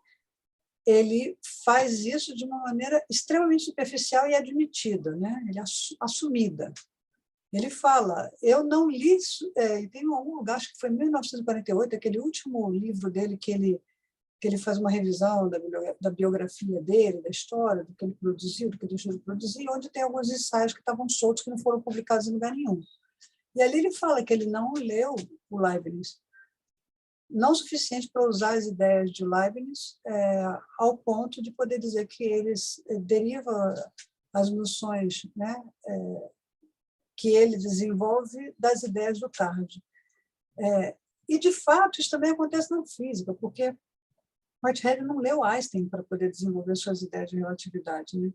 ele faz isso de uma maneira extremamente superficial e admitida, né? Ele assumida. Ele fala, eu não li, tem algum lugar, acho que foi em 1948, aquele último livro dele que ele faz uma revisão da biografia dele, da história, do que ele produziu, do que deixou de produzir, onde tem alguns ensaios que estavam soltos, que não foram publicados em lugar nenhum. E ali ele fala que ele não leu o Leibniz, não o suficiente para usar as ideias de Leibniz ao ponto de poder dizer que eles derivam as noções, né, que ele desenvolve das ideias do Tarde. E, de fato, isso também acontece na física, porque Whitehead não leu Einstein para poder desenvolver suas ideias de relatividade, né?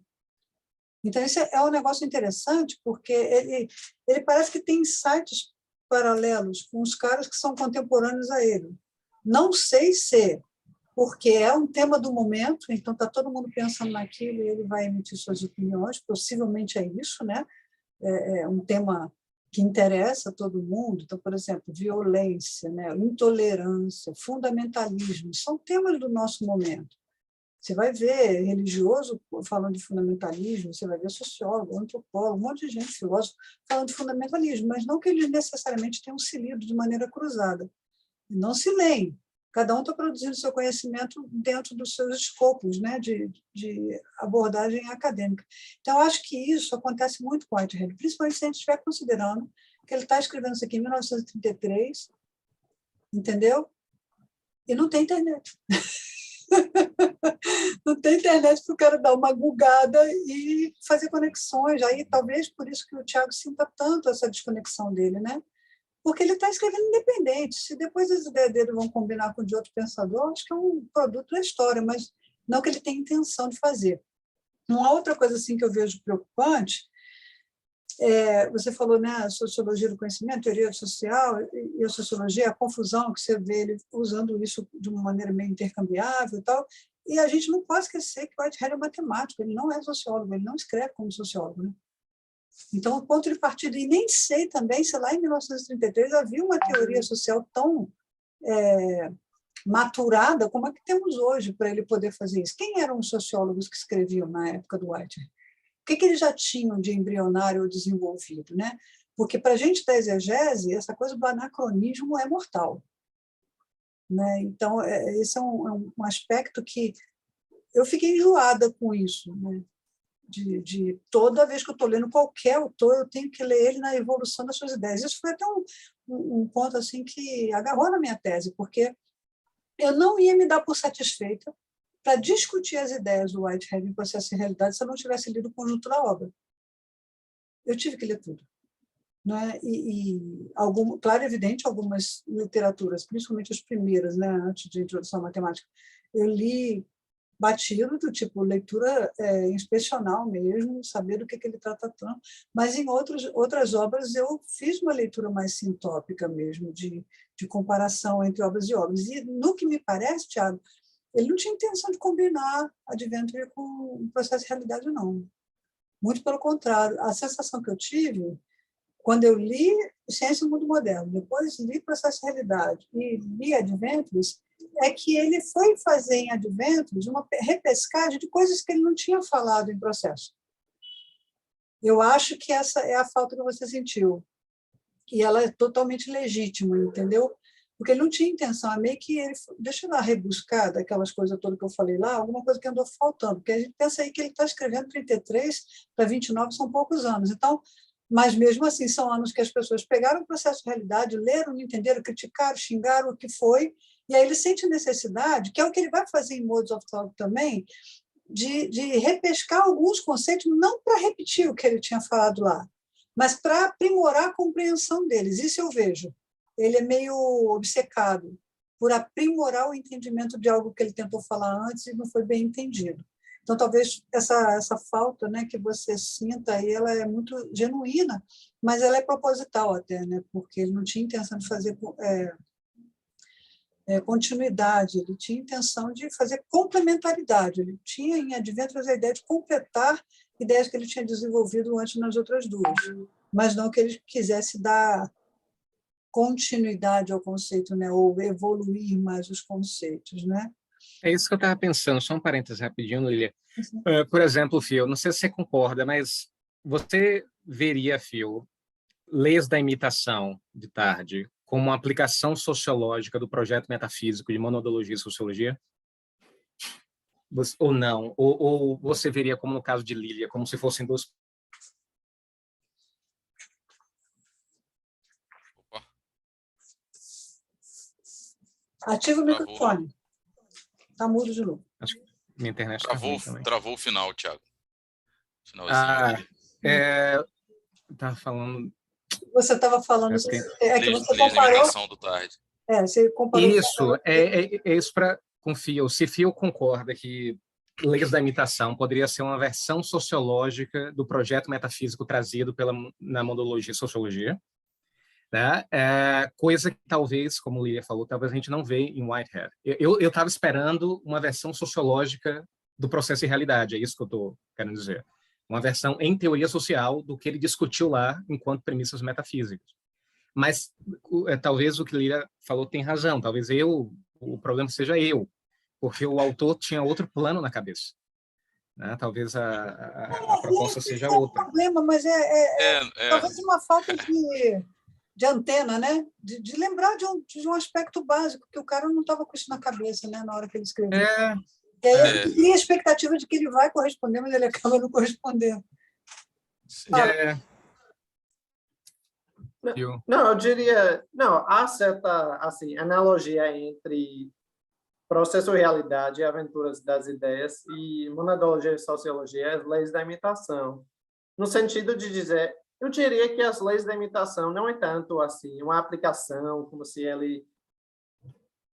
Então, isso é um negócio interessante, porque ele parece que tem insights paralelos com os caras que são contemporâneos a ele. Não sei se, porque é um tema do momento, então está todo mundo pensando naquilo e ele vai emitir suas opiniões, possivelmente é isso, né? É um tema que interessa a todo mundo. Então, por exemplo, violência, né? Intolerância, fundamentalismo, são temas do nosso momento. Você vai ver religioso falando de fundamentalismo, você vai ver sociólogo, antropólogo, um monte de gente, filósofo, falando de fundamentalismo, mas não que eles necessariamente tenham se lido de maneira cruzada. Não se leem. Cada um está produzindo seu conhecimento dentro dos seus escopos, né, de abordagem acadêmica. Então, eu acho que isso acontece muito com Whitehead, principalmente se a gente estiver considerando que ele está escrevendo isso aqui em 1933, entendeu? E não tem internet. Não tem internet para o cara dar uma googada e fazer conexões. Aí, talvez por isso que o Tiago sinta tanto essa desconexão dele, né? Porque ele está escrevendo independente. Se depois as ideias dele vão combinar com o de outro pensador, acho que é um produto da história, mas não que ele tenha intenção de fazer. Uma outra coisa assim que eu vejo preocupante você falou, né, a sociologia do conhecimento, teoria social e a sociologia, a confusão que você vê ele usando isso de uma maneira meio intercambiável e tal. E a gente não pode esquecer que o Whitehead é matemático, ele não é sociólogo, ele não escreve como sociólogo, né? Então, o ponto de partida, e nem sei também se lá em 1933 havia uma teoria social tão maturada como a que temos hoje para ele poder fazer isso. Quem eram os sociólogos que escreviam na época do Whitehead? O que eles já tinham de embrionário ou desenvolvido, né? Porque, para a gente da exegese, essa coisa do anacronismo é mortal, né? Então, esse é um aspecto que eu fiquei enjoada com isso, né? De toda vez que eu estou lendo qualquer autor, eu tenho que ler ele na evolução das suas ideias. Isso foi até um ponto assim que agarrou na minha tese, porque eu não ia me dar por satisfeita para discutir as ideias do Whitehead em Processo de Realidade se eu não tivesse lido o conjunto da obra. Eu tive que ler tudo. Né? Claro, evidente, algumas literaturas, principalmente as primeiras, né, antes de Introdução à Matemática, eu li batido, do tipo leitura inspecional mesmo, saber do que ele está tratando, mas em outras obras eu fiz uma leitura mais sintópica mesmo, de comparação entre obras e obras. E, no que me parece, Tiago, ele não tinha intenção de combinar Adventure com o Processo de Realidade, não. Muito pelo contrário. A sensação que eu tive, quando eu li Ciência e Mundo Moderno, depois li Processo de Realidade e li Adventures, é que ele foi fazer em Adventures uma repescagem de coisas que ele não tinha falado em Processo. Eu acho que essa é a falta que você sentiu. E ela é totalmente legítima, entendeu? Porque ele não tinha intenção, é meio que ele... Deixa eu lá rebuscar daquelas coisas todas que eu falei lá, alguma coisa que andou faltando, porque a gente pensa aí que ele está escrevendo 33 para 29, são poucos anos. Então, mas mesmo assim, são anos que as pessoas pegaram o processo de realidade, leram, entenderam, criticaram, xingaram o que foi, e aí ele sente necessidade, que é o que ele vai fazer em Modes of Thought também, de repescar alguns conceitos, não para repetir o que ele tinha falado lá, mas para aprimorar a compreensão deles. Isso eu vejo. Ele é meio obcecado por aprimorar o entendimento de algo que ele tentou falar antes e não foi bem entendido. Então, talvez essa falta, né, que você sinta aí, ela é muito genuína, mas ela é proposital até, né, porque ele não tinha intenção de fazer continuidade, ele tinha intenção de fazer complementaridade, ele tinha em Adventures a ideia de completar ideias que ele tinha desenvolvido antes nas outras duas, mas não que ele quisesse dar continuidade ao conceito, né, ou evoluir mais os conceitos, né? É isso que eu estava pensando, só um parênteses rapidinho, Lilia. Por exemplo, Phil, não sei se você concorda, mas você veria, Phil, Leis da Imitação, de Tarde, como uma aplicação sociológica do projeto metafísico de monodologia e sociologia? Ou não? Ou você veria, como no caso de Lilia, como se fossem duas... Opa, Ativa o travou. microfone. Está mudo de novo. Acho que minha internet está ruim também. Travou o final, Thiago. Finalzinho ali. Estava falando... Você estava falando... que você Leis da comparou... Imitação do Tarde. Você comparou... Isso, é isso para... Com Phil. Se Phil concorda que Leis da Imitação poderia ser uma versão sociológica do projeto metafísico trazido na monodologia e sociologia, né? Coisa que talvez, como o Lilia falou, talvez a gente não vê em Whitehead. Eu estava esperando uma versão sociológica do processo e realidade, é isso que eu estou querendo dizer. Uma versão em teoria social do que ele discutiu lá enquanto premissas metafísicas. Mas talvez o que Lilia falou tem razão, talvez o problema seja eu, porque o autor tinha outro plano na cabeça. Né? Talvez a proposta seja outra. É um problema, mas talvez uma falta de antena, né? De lembrar de um aspecto básico, que o cara não estava com isso na cabeça, né? Na hora que ele escreveu. E aí ele cria a expectativa de que ele vai corresponder, mas ele acaba não correspondendo. Não, eu diria... Não, há certa assim, analogia entre processo realidade e aventuras das ideias e monadologia e sociologia, as leis da imitação. No sentido de dizer... Eu diria que as leis da imitação não é tanto assim uma aplicação, como se ele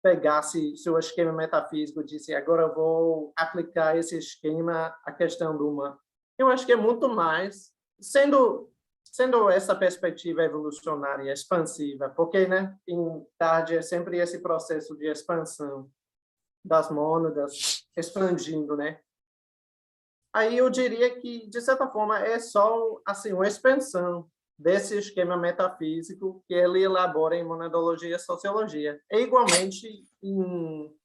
pegasse seu esquema metafísico e disse agora eu vou aplicar esse esquema à questão do humano. Eu acho que é muito mais, sendo essa perspectiva evolucionária expansiva, porque, né, em Tarde é sempre esse processo de expansão das mônadas, expandindo, né? Aí eu diria que, de certa forma, é só assim, uma expansão desse esquema metafísico que ele elabora em monadologia e sociologia. E, igualmente, em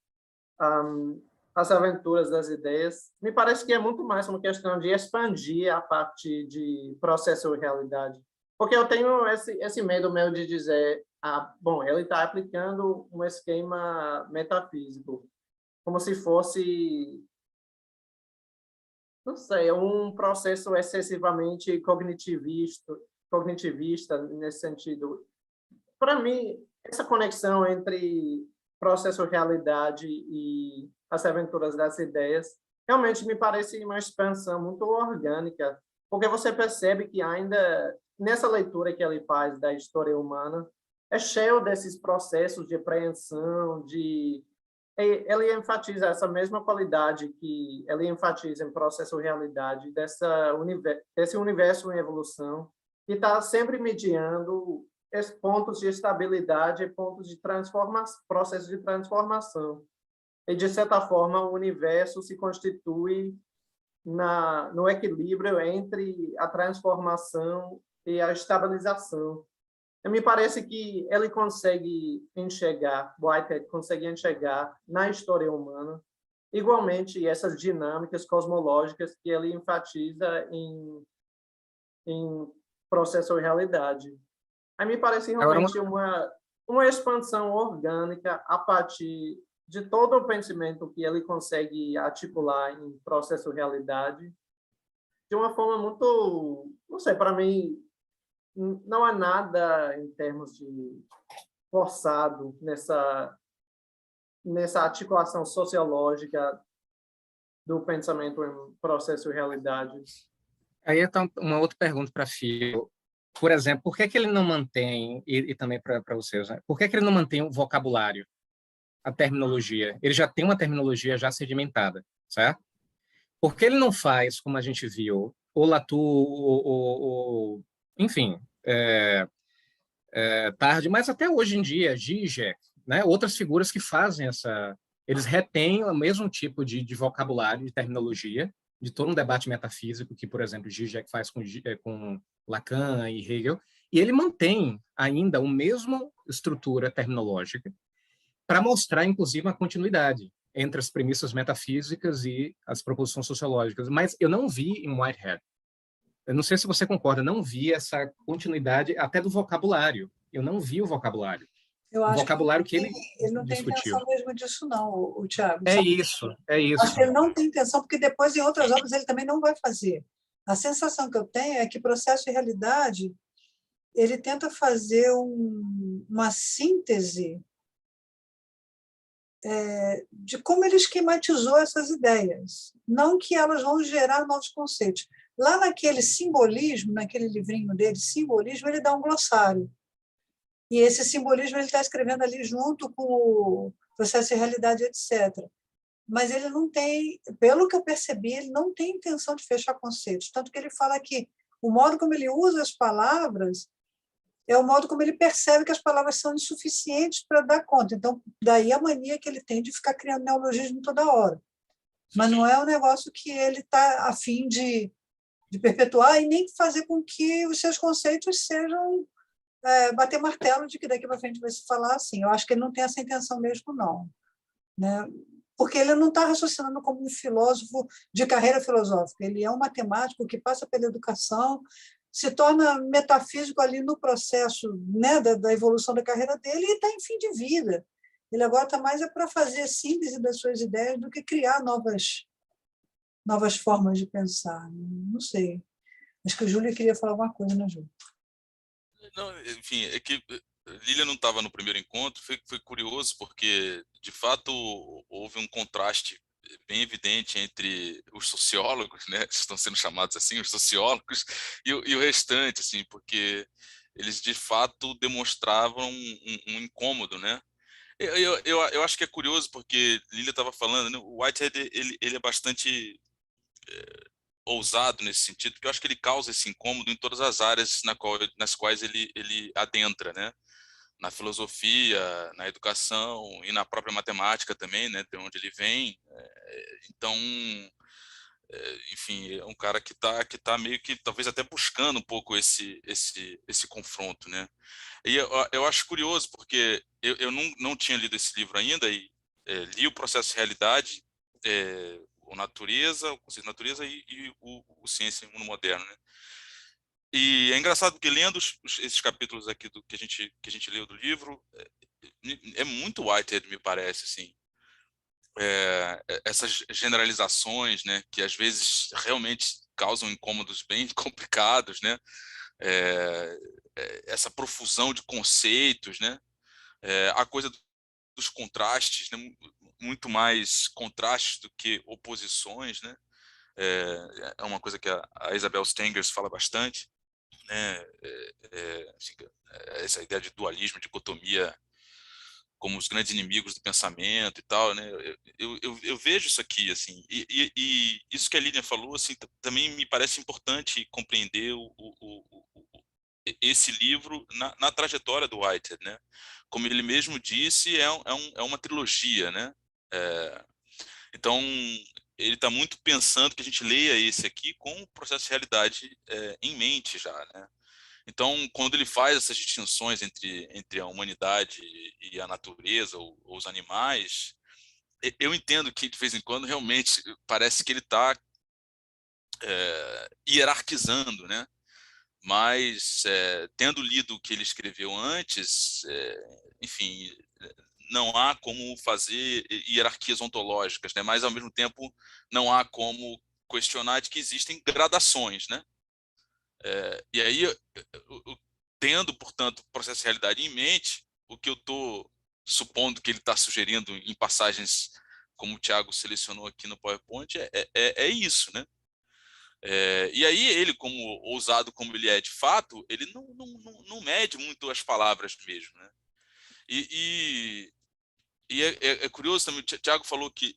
As Aventuras das Ideias, me parece que é muito mais uma questão de expandir a parte de processo e realidade. Porque eu tenho esse medo meu de dizer, bom, ele está aplicando um esquema metafísico, como se fosse... não sei, é um processo excessivamente cognitivista nesse sentido. Para mim, essa conexão entre processo realidade e As Aventuras das Ideias realmente me parece uma expansão muito orgânica, porque você percebe que ainda nessa leitura que ele faz da história humana é cheio desses processos de apreensão, ele enfatiza essa mesma qualidade que ele enfatiza em processo realidade desse universo em evolução, que está sempre mediando esses pontos de estabilidade e pontos de transformação, processo de transformação. E, de certa forma, o universo se constitui no equilíbrio entre a transformação e a estabilização. E me parece que ele consegue enxergar, Whitehead consegue enxergar na história humana, igualmente essas dinâmicas cosmológicas que ele enfatiza em processo e realidade. Aí me parece realmente uma expansão orgânica a partir de todo o pensamento que ele consegue articular em processo e realidade, de uma forma muito, não sei, para mim, não há nada em termos de forçado nessa articulação sociológica do pensamento em processo e realidade. Aí então uma outra pergunta para Phil. Por exemplo, por que ele não mantém, e também para vocês, né? Por que ele não mantém o vocabulário, a terminologia? Ele já tem uma terminologia já sedimentada, certo? Por que ele não faz, como a gente viu, o Latour, enfim, tarde, mas até hoje em dia, Zizek, né? Outras figuras que fazem essa... Eles retêm o mesmo tipo de vocabulário, de terminologia, de todo um debate metafísico que, por exemplo, Zizek faz com Lacan e Hegel, e ele mantém ainda a mesma estrutura terminológica para mostrar, inclusive, uma continuidade entre as premissas metafísicas e as proposições sociológicas. Mas eu não vi em Whitehead. Eu não sei se você concorda, não vi essa continuidade até do vocabulário. Eu não vi o vocabulário. Eu O acho vocabulário que ele não tem discutiu. intenção mesmo disso, não, o Tiago. É isso, é isso. Acho que ele não tem intenção, porque depois, em outras obras, ele também não vai fazer. A sensação que eu tenho é que processo de realidade ele tenta fazer uma síntese de como ele esquematizou essas ideias, não que elas vão gerar novos conceitos. Lá naquele simbolismo, naquele livrinho dele, Simbolismo, ele dá um glossário. E esse simbolismo ele está escrevendo ali junto com o processo de realidade, etc. Mas ele não tem, pelo que eu percebi, ele não tem intenção de fechar conceitos. Tanto que ele fala que o modo como ele usa as palavras é o modo como ele percebe que as palavras são insuficientes para dar conta. Então, daí a mania que ele tem de ficar criando neologismo toda hora. Mas não é um negócio que ele está a fim de perpetuar e nem fazer com que os seus conceitos sejam bater martelo de que daqui para frente vai se falar assim. Eu acho que ele não tem essa intenção mesmo, não. Né? Porque ele não está raciocinando como um filósofo de carreira filosófica. Ele é um matemático que passa pela educação, se torna metafísico ali no processo, né, da evolução da carreira dele e está em fim de vida. Ele agora está mais para fazer síntese das suas ideias do que criar novas formas de pensar. Não sei. Acho que o Júlio queria falar alguma coisa, né, Júlio? Não, enfim, é que Lilia não estava no primeiro encontro, foi curioso porque, de fato, houve um contraste bem evidente entre os sociólogos, né, que estão sendo chamados assim, os sociólogos, e o restante, assim, porque eles, de fato, demonstravam um incômodo, né? Eu acho que é curioso porque Lilia estava falando, né, o Whitehead, ele é bastante ousado nesse sentido, porque eu acho que ele causa esse incômodo em todas as áreas nas quais ele adentra, né? Na filosofia, na educação e na própria matemática também, né? De onde ele vem. Então, enfim, é um cara que tá meio que talvez até buscando um pouco esse confronto, né? E eu acho curioso porque eu não tinha lido esse livro ainda e li o Processo de Realidade, o Natureza, o Conceito de Natureza e o Ciência e Mundo Moderno, né? E é engraçado porque lendo esses capítulos aqui que a gente leu do livro, é muito Whitehead, me parece, assim. Essas generalizações, né, que às vezes realmente causam incômodos bem complicados, né? Essa profusão de conceitos, né? A coisa dos contrastes, né? Muito mais contrastes do que oposições, né? É uma coisa que a Isabel Stengers fala bastante, né? Essa ideia de dualismo, dicotomia como os grandes inimigos do pensamento e tal, né? Eu vejo isso aqui, assim, e isso que a Lilian falou, assim, também me parece importante compreender esse livro na trajetória do Whitehead, né? Como ele mesmo disse, é uma trilogia, né? Então, ele está muito pensando que a gente leia esse aqui com o processo de realidade em mente já, né? Então, quando ele faz essas distinções entre a humanidade e a natureza ou os animais, eu entendo que, de vez em quando, realmente parece que ele está hierarquizando, né? Mas, tendo lido o que ele escreveu antes, enfim, não há como fazer hierarquias ontológicas, né? Mas, ao mesmo tempo, não há como questionar de que existem gradações, né? E aí, tendo, portanto, o processo de realidade em mente, o que eu estou supondo que ele está sugerindo em passagens como o Tiago selecionou aqui no PowerPoint é isso, né? E aí ele, como ousado como ele é de fato, ele não mede muito as palavras mesmo, né? E é curioso também, o Tiago falou que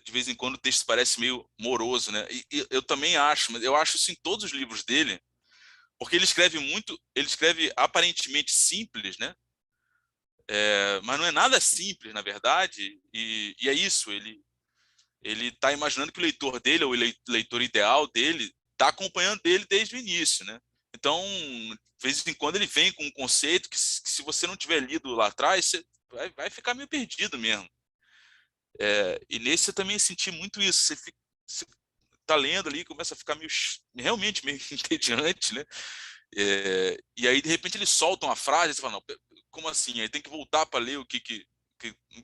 de vez em quando o texto parece meio moroso, né? E eu também acho, mas eu acho isso em todos os livros dele, porque ele escreve aparentemente simples, né? Mas não é nada simples, na verdade, e é isso, ele está imaginando que o leitor dele, ou o leitor ideal dele, está acompanhando ele desde o início, né? Então, de vez em quando ele vem com um conceito que se você não tiver lido lá atrás, você vai ficar meio perdido mesmo. E nesse eu também senti muito isso, você tá lendo ali, começa a ficar realmente meio entediante, né? E aí, de repente, ele solta uma frase, você fala, não, como assim? Aí tem que voltar para ler o que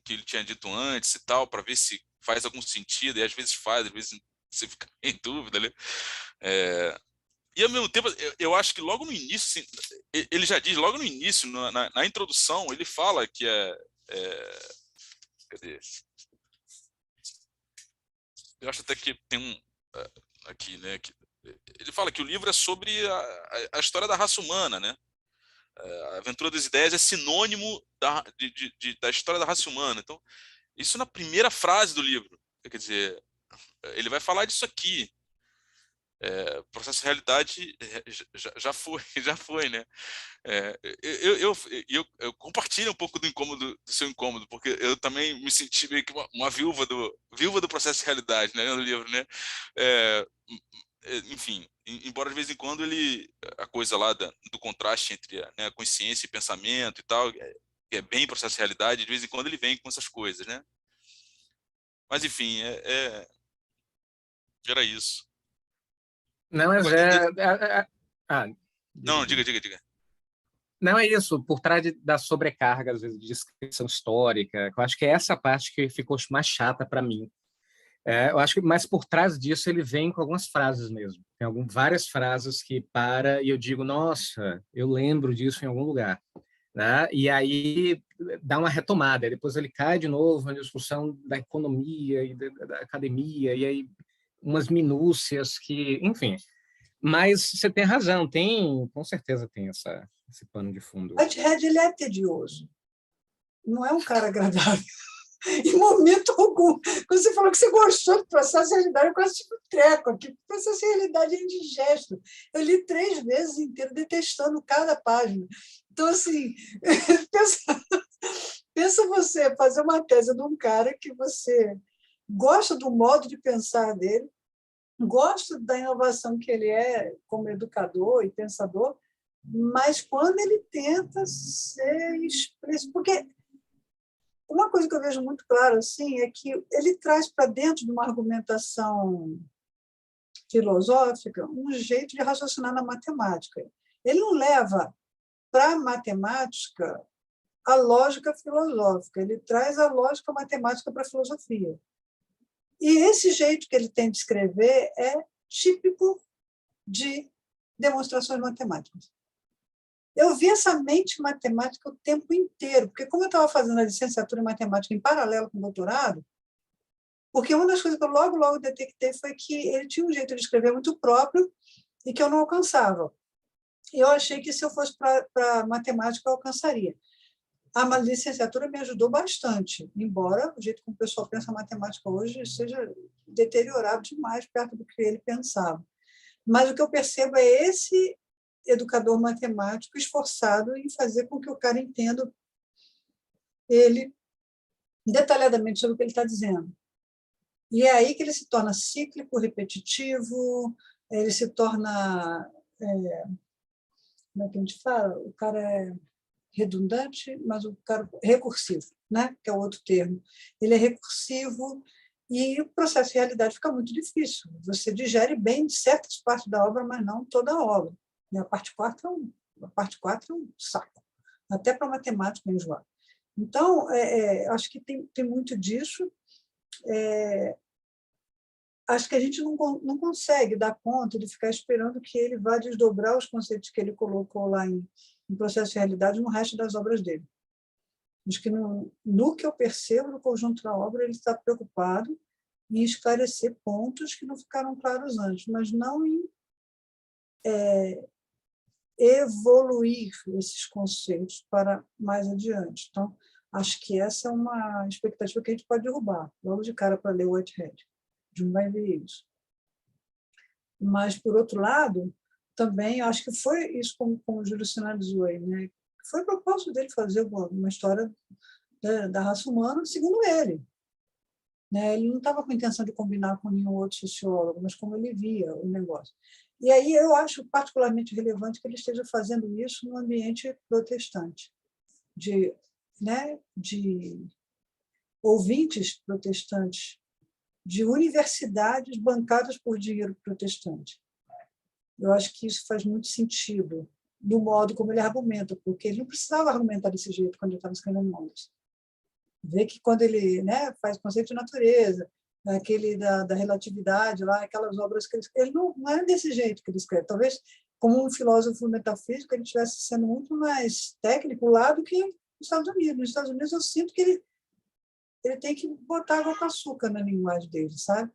ele tinha dito antes e tal, para ver se faz algum sentido, e às vezes faz, às vezes você fica em dúvida, né? E ao mesmo tempo, eu acho que logo no início, assim, ele já diz, logo no início, na introdução, ele fala que cadê? Eu acho até que tem um aqui, né? Ele fala que o livro é sobre a história da raça humana, né? A Aventura das Ideias é sinônimo da história da raça humana. Então, isso na primeira frase do livro. Quer dizer, ele vai falar disso aqui. Processo de realidade já foi, né? Eu compartilho um pouco do seu incômodo, porque eu também me senti meio que uma viúva do processo de realidade, né, no livro, né? Enfim, embora de vez em quando a coisa lá do contraste entre a consciência e pensamento e tal, que é bem processo de realidade, de vez em quando ele vem com essas coisas, né? Mas enfim, era isso. Não, mas Agora, diga, não, diga. diga. Não é isso, por trás da sobrecarga, às vezes, de descrição histórica, eu acho que é essa parte que ficou mais chata para mim. Eu acho que, mas por trás disso ele vem com algumas frases mesmo. Tem várias frases que e eu digo, nossa, eu lembro disso em algum lugar. Né? E aí dá uma retomada, e depois ele cai de novo na discussão da economia e da academia, e aí umas minúcias que, enfim. Mas você tem razão, com certeza tem esse pano de fundo. Whitehead, ele é tedioso. Não é um cara agradável. Em momento algum. Quando você falou que você gostou do processo de realidade, eu quase tive um treco aqui. O processo de realidade é indigesto. Eu li 3 vezes inteiro, detestando cada página. Então, assim, pensa você fazer uma tese de um cara que você gosta do modo de pensar dele, gosta da inovação que ele é como educador e pensador, mas quando ele tenta ser expresso... Porque uma coisa que eu vejo muito claro assim, é que ele traz para dentro de uma argumentação filosófica um jeito de raciocinar na matemática. Ele não leva para a matemática a lógica filosófica, ele traz a lógica matemática para a filosofia. E esse jeito que ele tem de escrever é típico de demonstrações matemáticas. Eu vi essa mente matemática o tempo inteiro, porque como eu estava fazendo a licenciatura em matemática em paralelo com o doutorado, porque uma das coisas que eu logo detectei foi que ele tinha um jeito de escrever muito próprio e que eu não alcançava. Eu achei que se eu fosse para matemática eu alcançaria. A licenciatura me ajudou bastante, embora o jeito como o pessoal pensa matemática hoje seja deteriorado demais perto do que ele pensava. Mas o que eu percebo é esse educador matemático esforçado em fazer com que o cara entenda ele detalhadamente sobre o que ele está dizendo. E é aí que ele se torna cíclico, repetitivo, ele se torna... como é que a gente fala? O cara é redundante, mas o cara recursivo, né? Que é o outro termo. Ele é recursivo e o processo de realidade fica muito difícil. Você digere bem certas partes da obra, mas não toda a obra. E a parte 4 é um saco, até para matemática enjoar. Então, acho que tem muito disso. Acho que a gente não consegue dar conta de ficar esperando que ele vá desdobrar os conceitos que ele colocou lá em processo de realidade no resto das obras dele. Acho que, no que eu percebo no conjunto da obra, ele está preocupado em esclarecer pontos que não ficaram claros antes, mas não em evoluir esses conceitos para mais adiante. Então, Acho que essa é uma expectativa que a gente pode derrubar, logo de cara, para ler o Whitehead. Não vai ver isso. Mas, por outro lado, também, acho que foi isso como o Júlio sinalizou aí, né? Foi o propósito dele fazer uma história da raça humana, segundo ele. Né? Ele não estava com a intenção de combinar com nenhum outro sociólogo, mas como ele via o negócio. E aí eu acho particularmente relevante que ele esteja fazendo isso no ambiente protestante, de ouvintes protestantes, de universidades bancadas por dinheiro protestante. Eu acho que isso faz muito sentido do modo como ele argumenta, porque ele não precisava argumentar desse jeito quando ele estava escrevendo Mondes. Vê que quando ele faz conceito de natureza, aquele da relatividade, lá, aquelas obras que ele não é desse jeito que ele escreve. Talvez, como um filósofo metafísico, ele estivesse sendo muito mais técnico lá do que nos Estados Unidos. Nos Estados Unidos, eu sinto que ele tem que botar água com açúcar na linguagem dele, sabe?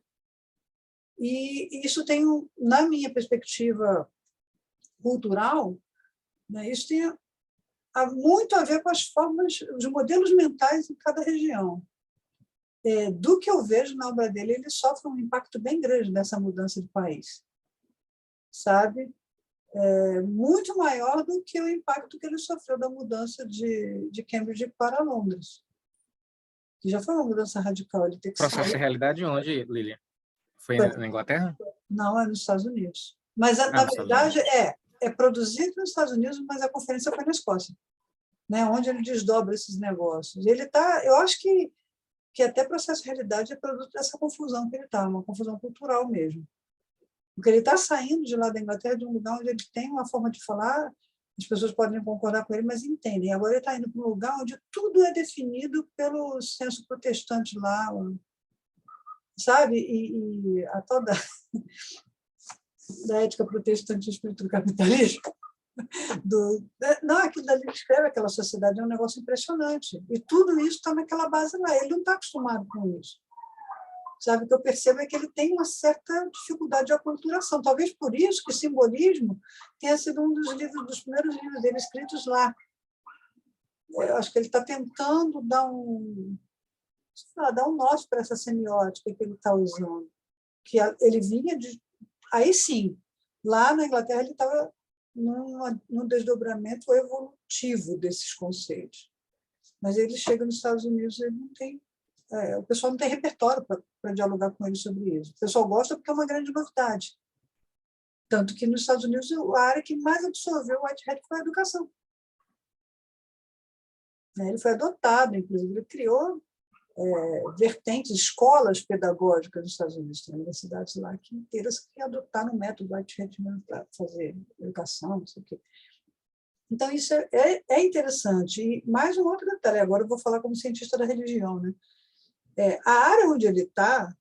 E isso tem, na minha perspectiva cultural, né, isso tem muito a ver com as formas, os modelos mentais em cada região. Do que eu vejo na obra dele, ele sofre um impacto bem grande nessa mudança de país, sabe? Muito maior do que o impacto que ele sofreu da mudança de Cambridge para Londres, que já foi uma mudança radical. Ele tem que Processo de sair. realidade onde, Lilian? Foi na Inglaterra? Não, é nos Estados Unidos. Mas, na verdade, é produzido nos Estados Unidos, mas a conferência foi na Escócia, né, onde ele desdobra esses negócios. Ele eu acho que até processo de realidade é produto dessa confusão que ele está, uma confusão cultural mesmo. Porque ele está saindo de lá da Inglaterra, de um lugar onde ele tem uma forma de falar, as pessoas podem concordar com ele, mas entendem. Agora ele está indo para um lugar onde tudo é definido pelo senso protestante lá, sabe? E a tal da ética protestante e espírito do capitalismo, aquilo dali que escreve aquela sociedade é um negócio impressionante. E tudo isso está naquela base lá. Ele não está acostumado com isso. Sabe? O que eu percebo é que ele tem uma certa dificuldade de aculturação. Talvez por isso que simbolismo tenha sido um dos primeiros livros dele escritos lá. Eu acho que ele está tentando dar um norte para essa semiótica que ele está usando. Que ele vinha de... Aí sim, lá na Inglaterra ele estava num desdobramento evolutivo desses conceitos. Mas ele chega nos Estados Unidos, ele não tem... o pessoal não tem repertório para dialogar com ele sobre isso. O pessoal gosta porque é uma grande novidade. Tanto que nos Estados Unidos a área que mais absorveu o Whitehead foi a educação. Ele foi adotado, inclusive, ele criou vertentes, escolas pedagógicas nos Estados Unidos, tem universidades lá que inteiras que adotaram o método Whitehead para fazer educação, não sei o quê. Então, isso é interessante. E mais um outro detalhe, agora eu vou falar como cientista da religião, né? A área onde ele está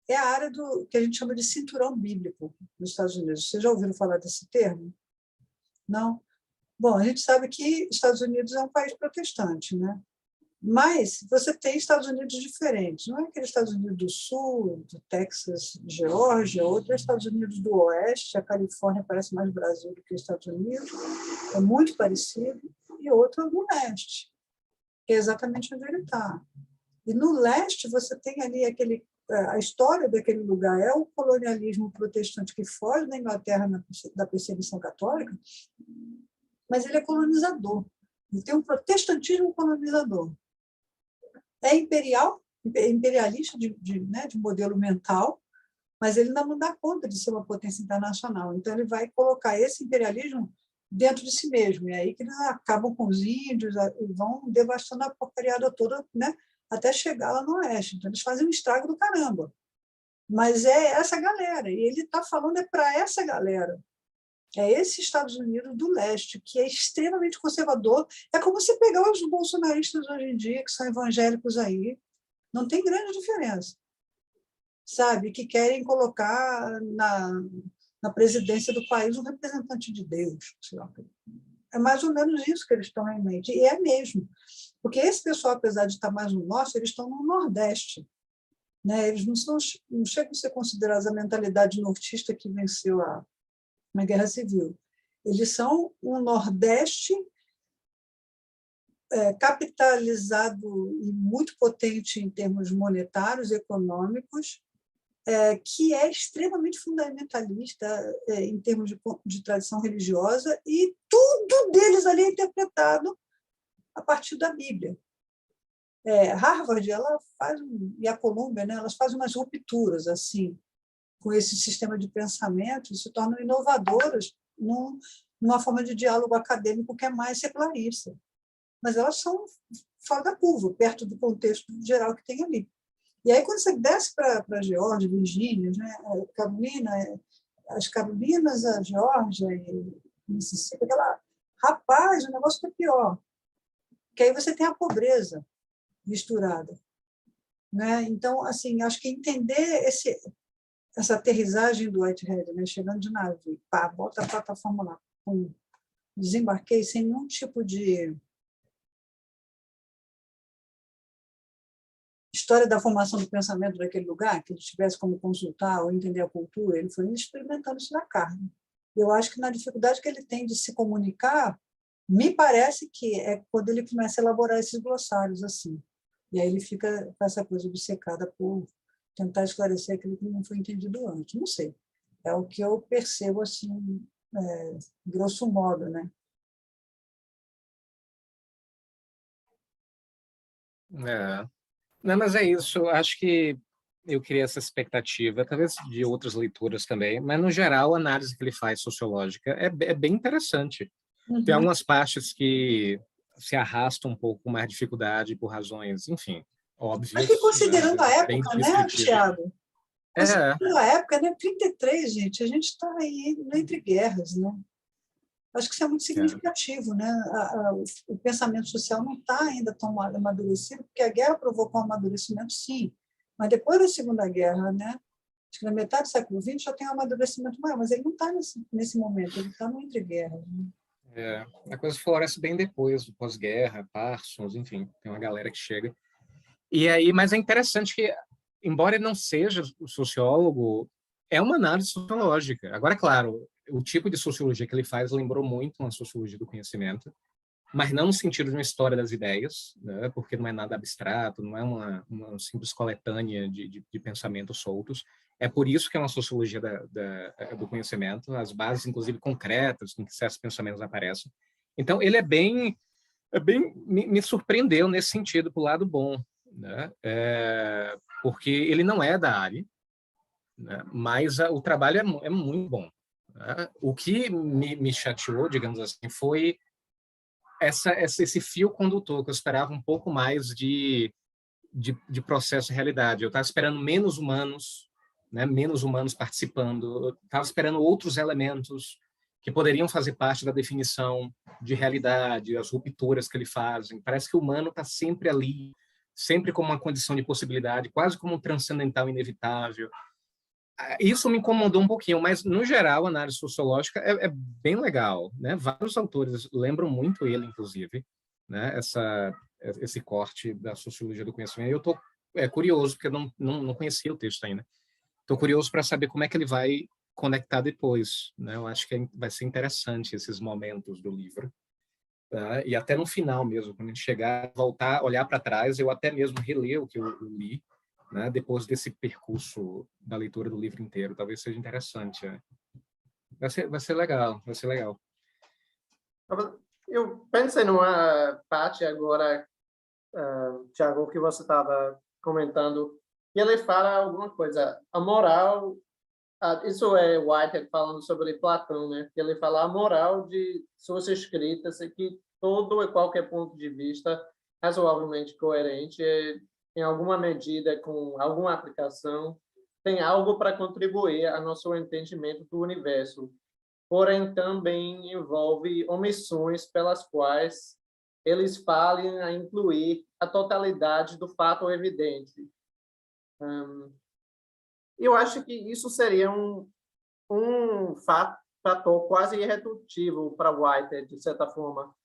é a área que a gente chama de cinturão bíblico nos Estados Unidos. Vocês já ouviram falar desse termo? Não? Bom, a gente sabe que Estados Unidos é um país protestante, né? Mas você tem Estados Unidos diferentes. Não é aquele Estados Unidos do Sul, do Texas, Geórgia, outro é Estados Unidos do Oeste, a Califórnia parece mais Brasil do que Estados Unidos, é muito parecido, e outro é do Leste, que é exatamente onde ele está. E no Leste você tem ali a história daquele lugar é o colonialismo protestante que foge da Inglaterra da perseguição católica, mas ele é colonizador. Ele tem um protestantismo colonizador. É imperialista de modelo mental, mas ele não dá conta de ser uma potência internacional. Então, ele vai colocar esse imperialismo dentro de si mesmo. E é aí que eles acabam com os índios e vão devastando a porcariada toda, né, até chegar lá no Oeste. Então, eles fazem um estrago do caramba. Mas é essa galera. E ele está falando para essa galera. É esse Estados Unidos do Leste, que é extremamente conservador. É como se pegar os bolsonaristas hoje em dia, que são evangélicos aí, não tem grande diferença, sabe? Que querem colocar na presidência do país um representante de Deus. Sei lá. É mais ou menos isso que eles estão em mente. E é mesmo. Porque esse pessoal, apesar de estar mais no Norte, eles estão no Nordeste. Né? Eles não chegam a ser considerados a mentalidade nortista que venceu na Guerra Civil. Eles são um Nordeste capitalizado e muito potente em termos monetários e econômicos, que é extremamente fundamentalista em termos de tradição religiosa, e tudo deles ali é interpretado a partir da Bíblia. Harvard e a Columbia, né, elas fazem umas rupturas assim, com esse sistema de pensamento, e se tornam inovadoras numa forma de diálogo acadêmico que é mais secularista. Mas elas são fora da curva, perto do contexto geral que tem ali. E aí, quando você desce para Geórgia, Virgínia, né, as Carolinas, a Geórgia e Mississippi, rapaz, o negócio está pior. Porque aí você tem a pobreza misturada. Né? Então, assim, acho que entender essa aterrissagem do Whitehead, né, chegando de navio, pá, bota a plataforma lá, desembarquei sem nenhum tipo de história da formação do pensamento daquele lugar, que ele tivesse como consultar ou entender a cultura, ele foi experimentando isso na carne. Eu acho que na dificuldade que ele tem de se comunicar, me parece que é quando ele começa a elaborar esses glossários assim. E aí ele fica com essa coisa obcecada por tentar esclarecer aquilo que não foi entendido antes. Não sei. É o que eu percebo, assim, grosso modo, né? Não, mas é isso. Acho que eu criei essa expectativa, talvez de outras leituras também, mas, no geral, a análise que ele faz sociológica é bem interessante. Tem algumas partes que se arrastam um pouco com mais dificuldade por razões, enfim, óbvias. Acho que considerando a época, né, Tiago? Considerando a época, né, 33, gente, a gente está aí entre guerras, né? Acho que isso é muito significativo, né? O pensamento social não está ainda tão amadurecido, porque a guerra provocou um amadurecimento, sim, mas depois da Segunda Guerra, né? Acho que na metade do século XX já tem um amadurecimento maior, mas ele não está nesse momento, ele está no entre-guerras. Né? A coisa floresce bem depois do pós-guerra, Parsons, enfim, tem uma galera que chega. E aí, mas é interessante que, embora ele não seja sociólogo, é uma análise sociológica. Agora, claro, o tipo de sociologia que ele faz lembrou muito uma sociologia do conhecimento, mas não no sentido de uma história das ideias, né? Porque não é nada abstrato, não é uma simples coletânea de pensamentos soltos. É por isso que é uma sociologia do conhecimento, as bases, inclusive, concretas em que certos pensamentos aparecem. Então, ele me surpreendeu nesse sentido, para o lado bom, né? Porque ele não é da área, né? Mas o trabalho é muito bom. Né? O que me chateou, digamos assim, foi esse fio condutor, que eu esperava um pouco mais de processo de realidade. Eu estava esperando menos humanos, né? Menos humanos participando, eu estava esperando outros elementos que poderiam fazer parte da definição de realidade, as rupturas que ele fazem. Parece que o humano está sempre ali, sempre como uma condição de possibilidade, quase como um transcendental inevitável. Isso me incomodou um pouquinho, mas, no geral, a análise sociológica é bem legal. Né? Vários autores lembram muito ele, inclusive, né? Esse corte da sociologia do conhecimento. Eu estou curioso, porque eu não conhecia o texto ainda. Estou curioso para saber como é que ele vai conectar depois. Né? Eu acho que vai ser interessante esses momentos do livro. Tá? E até no final mesmo, quando a gente chegar, voltar, olhar para trás, eu até mesmo reler o que eu li, né? Depois desse percurso da leitura do livro inteiro. Talvez seja interessante. Vai ser legal, vai ser legal. Eu pensei numa parte agora, Tiago, que você estava comentando, e ele fala alguma coisa, a moral, isso é Whitehead falando sobre Platão, né? Que ele fala a moral de suas escritas é que todo e qualquer ponto de vista razoavelmente coerente, em alguma medida, com alguma aplicação, tem algo para contribuir ao nosso entendimento do universo, porém também envolve omissões pelas quais eles falem a incluir a totalidade do fato evidente. Eu acho que isso seria um fator quase irredutível para Whitehead, de certa forma.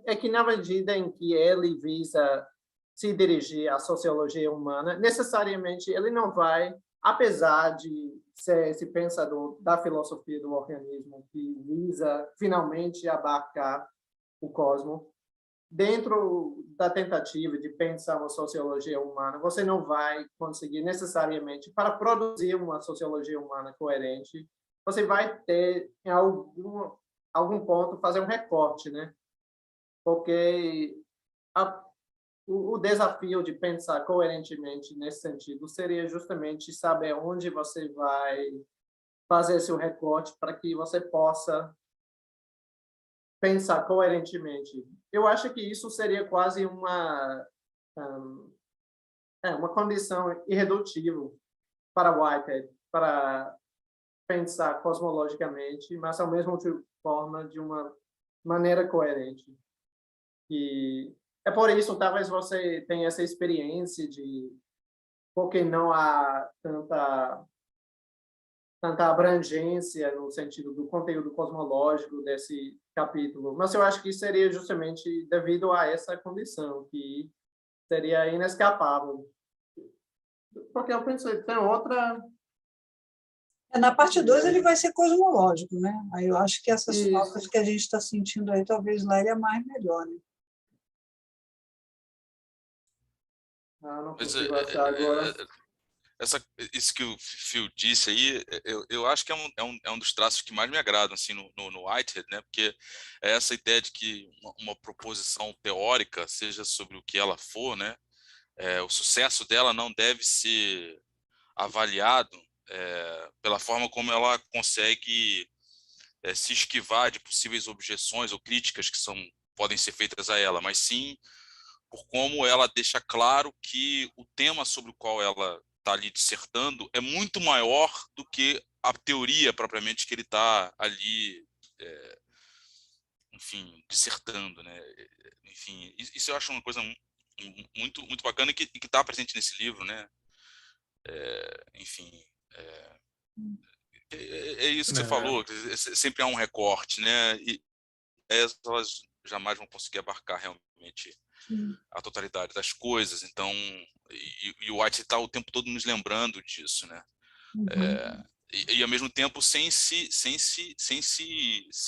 É que, na medida em que ele visa se dirigir à sociologia humana, necessariamente ele não vai, apesar de ser esse pensador da filosofia do organismo que visa finalmente abarcar o cosmos, dentro da tentativa de pensar uma sociologia humana, você não vai conseguir necessariamente, para produzir uma sociologia humana coerente, você vai ter, em algum ponto, fazer um recorte, né? Porque o desafio de pensar coerentemente nesse sentido seria justamente saber onde você vai fazer seu recorte para que você possa pensar coerentemente. Eu acho que isso seria quase uma condição irredutível para Whitehead, para pensar cosmologicamente, mas ao mesmo forma de uma maneira coerente. E é por isso talvez você tenha essa experiência de porque não há tanta abrangência no sentido do conteúdo cosmológico desse capítulo, mas eu acho que seria justamente devido a essa condição, que seria inescapável. Porque eu pensei, tem outra... Na parte 2 ele vai ser cosmológico, né? Aí eu acho que essas Isso. faltas que a gente está sentindo aí, talvez lá ele é mais melhor, né? Não Mas consigo achar agora. isso que o Phil disse aí, eu acho que é um dos traços que mais me agradam assim, no Whitehead, né? Porque é essa ideia de que uma proposição teórica, seja sobre o que ela for, né? O sucesso dela não deve ser avaliado pela forma como ela consegue se esquivar de possíveis objeções ou críticas que podem ser feitas a ela, mas sim por como ela deixa claro que o tema sobre o qual ela está ali dissertando é muito maior do que a teoria propriamente que ele está ali, enfim, dissertando, né? Enfim, isso eu acho uma coisa muito bacana e que está presente nesse livro, né? Enfim, é isso que você falou, sempre há um recorte, né? E elas jamais vão conseguir abarcar realmente a totalidade das coisas. Então, e o White está o tempo todo nos lembrando disso, né? E ao mesmo tempo sem se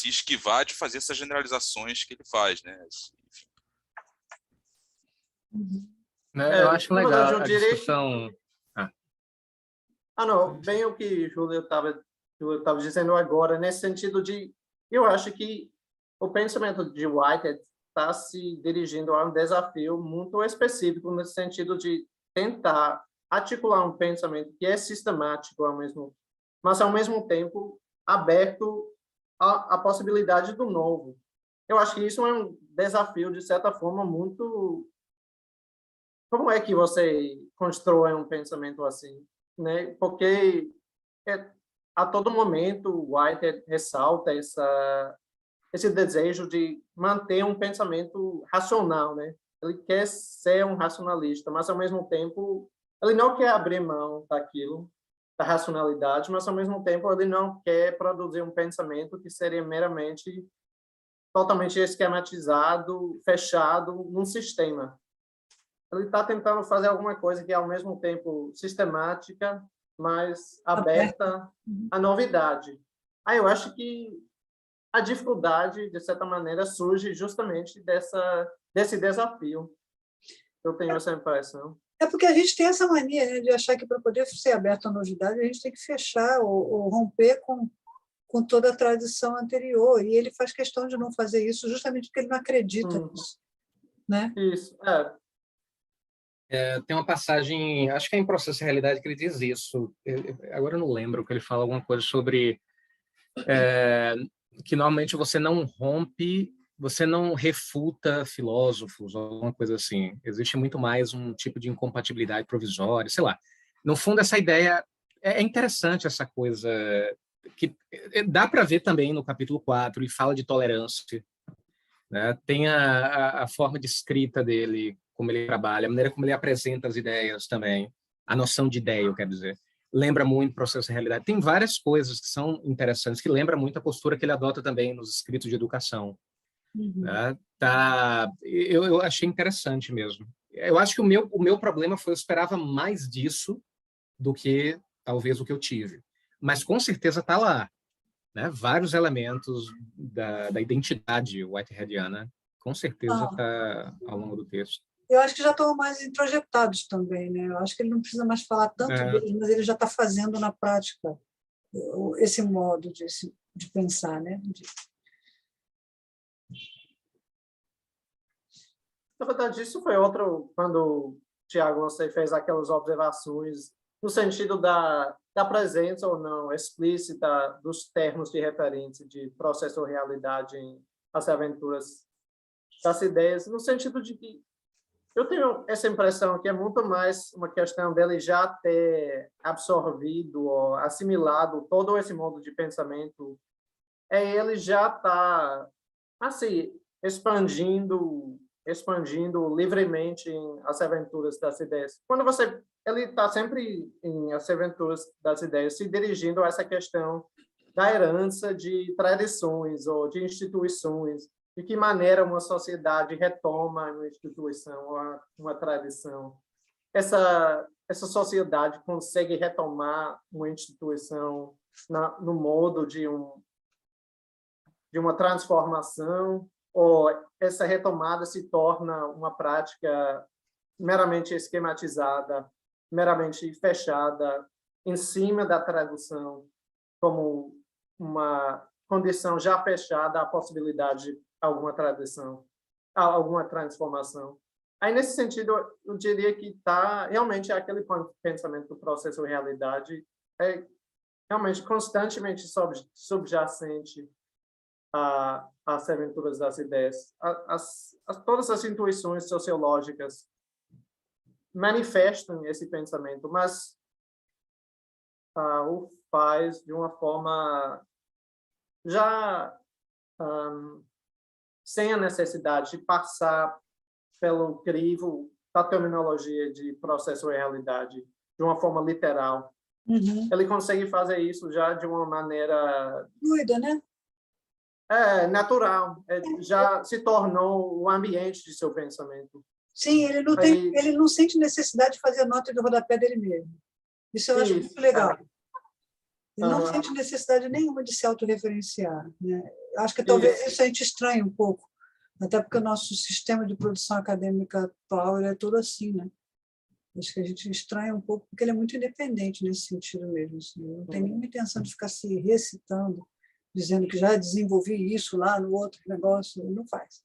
esquivar de fazer essas generalizações que ele faz, né? Enfim. Eu acho Na verdade, legal eu a diria discussão. não, bem o que Júlio estava dizendo agora, nesse sentido de, eu acho que o pensamento de Whitehead está se dirigindo a um desafio muito específico, nesse sentido de tentar articular um pensamento que é sistemático mas ao mesmo tempo aberto à possibilidade do novo. Eu acho que isso é um desafio, de certa forma, muito... Como é que você constrói um pensamento assim? Né? Porque a todo momento o Whitehead ressalta esse desejo de manter um pensamento racional, né? Ele quer ser um racionalista, mas ao mesmo tempo ele não quer abrir mão daquilo, da racionalidade, mas ao mesmo tempo ele não quer produzir um pensamento que seria meramente totalmente esquematizado, fechado num sistema. Ele está tentando fazer alguma coisa que é ao mesmo tempo sistemática, mas aberta à novidade. Aí eu acho que a dificuldade, de certa maneira, surge justamente desse desafio. Eu tenho essa impressão. É porque a gente tem essa mania, né, de achar que para poder ser aberto à novidade, a gente tem que fechar ou romper com toda a tradição anterior. E ele faz questão de não fazer isso justamente porque ele não acredita nisso. Né? Isso, tem uma passagem, acho que é em Processo de Realidade, que ele diz isso. Agora eu não lembro, que ele fala alguma coisa sobre que normalmente você não rompe, você não refuta filósofos, ou alguma coisa assim. Existe muito mais um tipo de incompatibilidade provisória, sei lá. No fundo, essa ideia é interessante, essa coisa que dá para ver também no capítulo 4, ele fala de tolerância, né? Tem a forma de escrita dele, como ele trabalha, a maneira como ele apresenta as ideias também, a noção de ideia, eu quero dizer. Lembra muito Processo de Realidade. Tem várias coisas que são interessantes, que lembra muito a postura que ele adota também nos escritos de educação. Né? Eu achei interessante mesmo. Eu acho que o meu problema foi, eu esperava mais disso do que, talvez, o que eu tive. Mas, com certeza, está lá. Né? Vários elementos da identidade whiteheadiana com certeza está ao longo do texto. Eu acho que já estão mais introjetados também, né? Eu acho que ele não precisa mais falar tanto deles, mas ele já está fazendo na prática esse modo de pensar, né? Na verdade, isso foi outro, quando, Tiago, você fez aquelas observações no sentido da presença ou não explícita dos termos de referência de processo ou realidade em As Aventuras das Ideias, no sentido de que eu tenho essa impressão que é muito mais uma questão dele já ter absorvido ou assimilado todo esse modo de pensamento, ele já está assim expandindo livremente em As Aventuras das Ideias. Quando ele está sempre em As Aventuras das Ideias se dirigindo a essa questão da herança de tradições ou de instituições, de que maneira uma sociedade retoma uma instituição ou uma tradição. Essa sociedade consegue retomar uma instituição no modo de uma transformação, ou essa retomada se torna uma prática meramente esquematizada, meramente fechada, em cima da tradução, como uma condição já fechada à possibilidade de alguma tradução, alguma transformação. Aí, nesse sentido, eu diria que realmente aquele pensamento do processo realidade é realmente constantemente subjacente às Aventuras das Ideias. Todas as intuições sociológicas manifestam esse pensamento, mas o faz de uma forma já sem a necessidade de passar pelo crivo da terminologia de processo e realidade de uma forma literal. Uhum. Ele consegue fazer isso já de uma maneira fluida, né? Natural. Já se tornou o ambiente de seu pensamento. Sim, ele não sente necessidade de fazer nota de rodapé dele mesmo. Isso eu acho muito legal. Ele não sente necessidade nenhuma de se autorreferenciar, né? Acho que talvez isso a gente estranhe um pouco, até porque o nosso sistema de produção acadêmica atual é todo assim, né? Acho que a gente estranha um pouco, porque ele é muito independente nesse sentido mesmo. Assim. Não tem nenhuma intenção de ficar se recitando, dizendo que já desenvolvi isso lá no outro negócio. Não faz.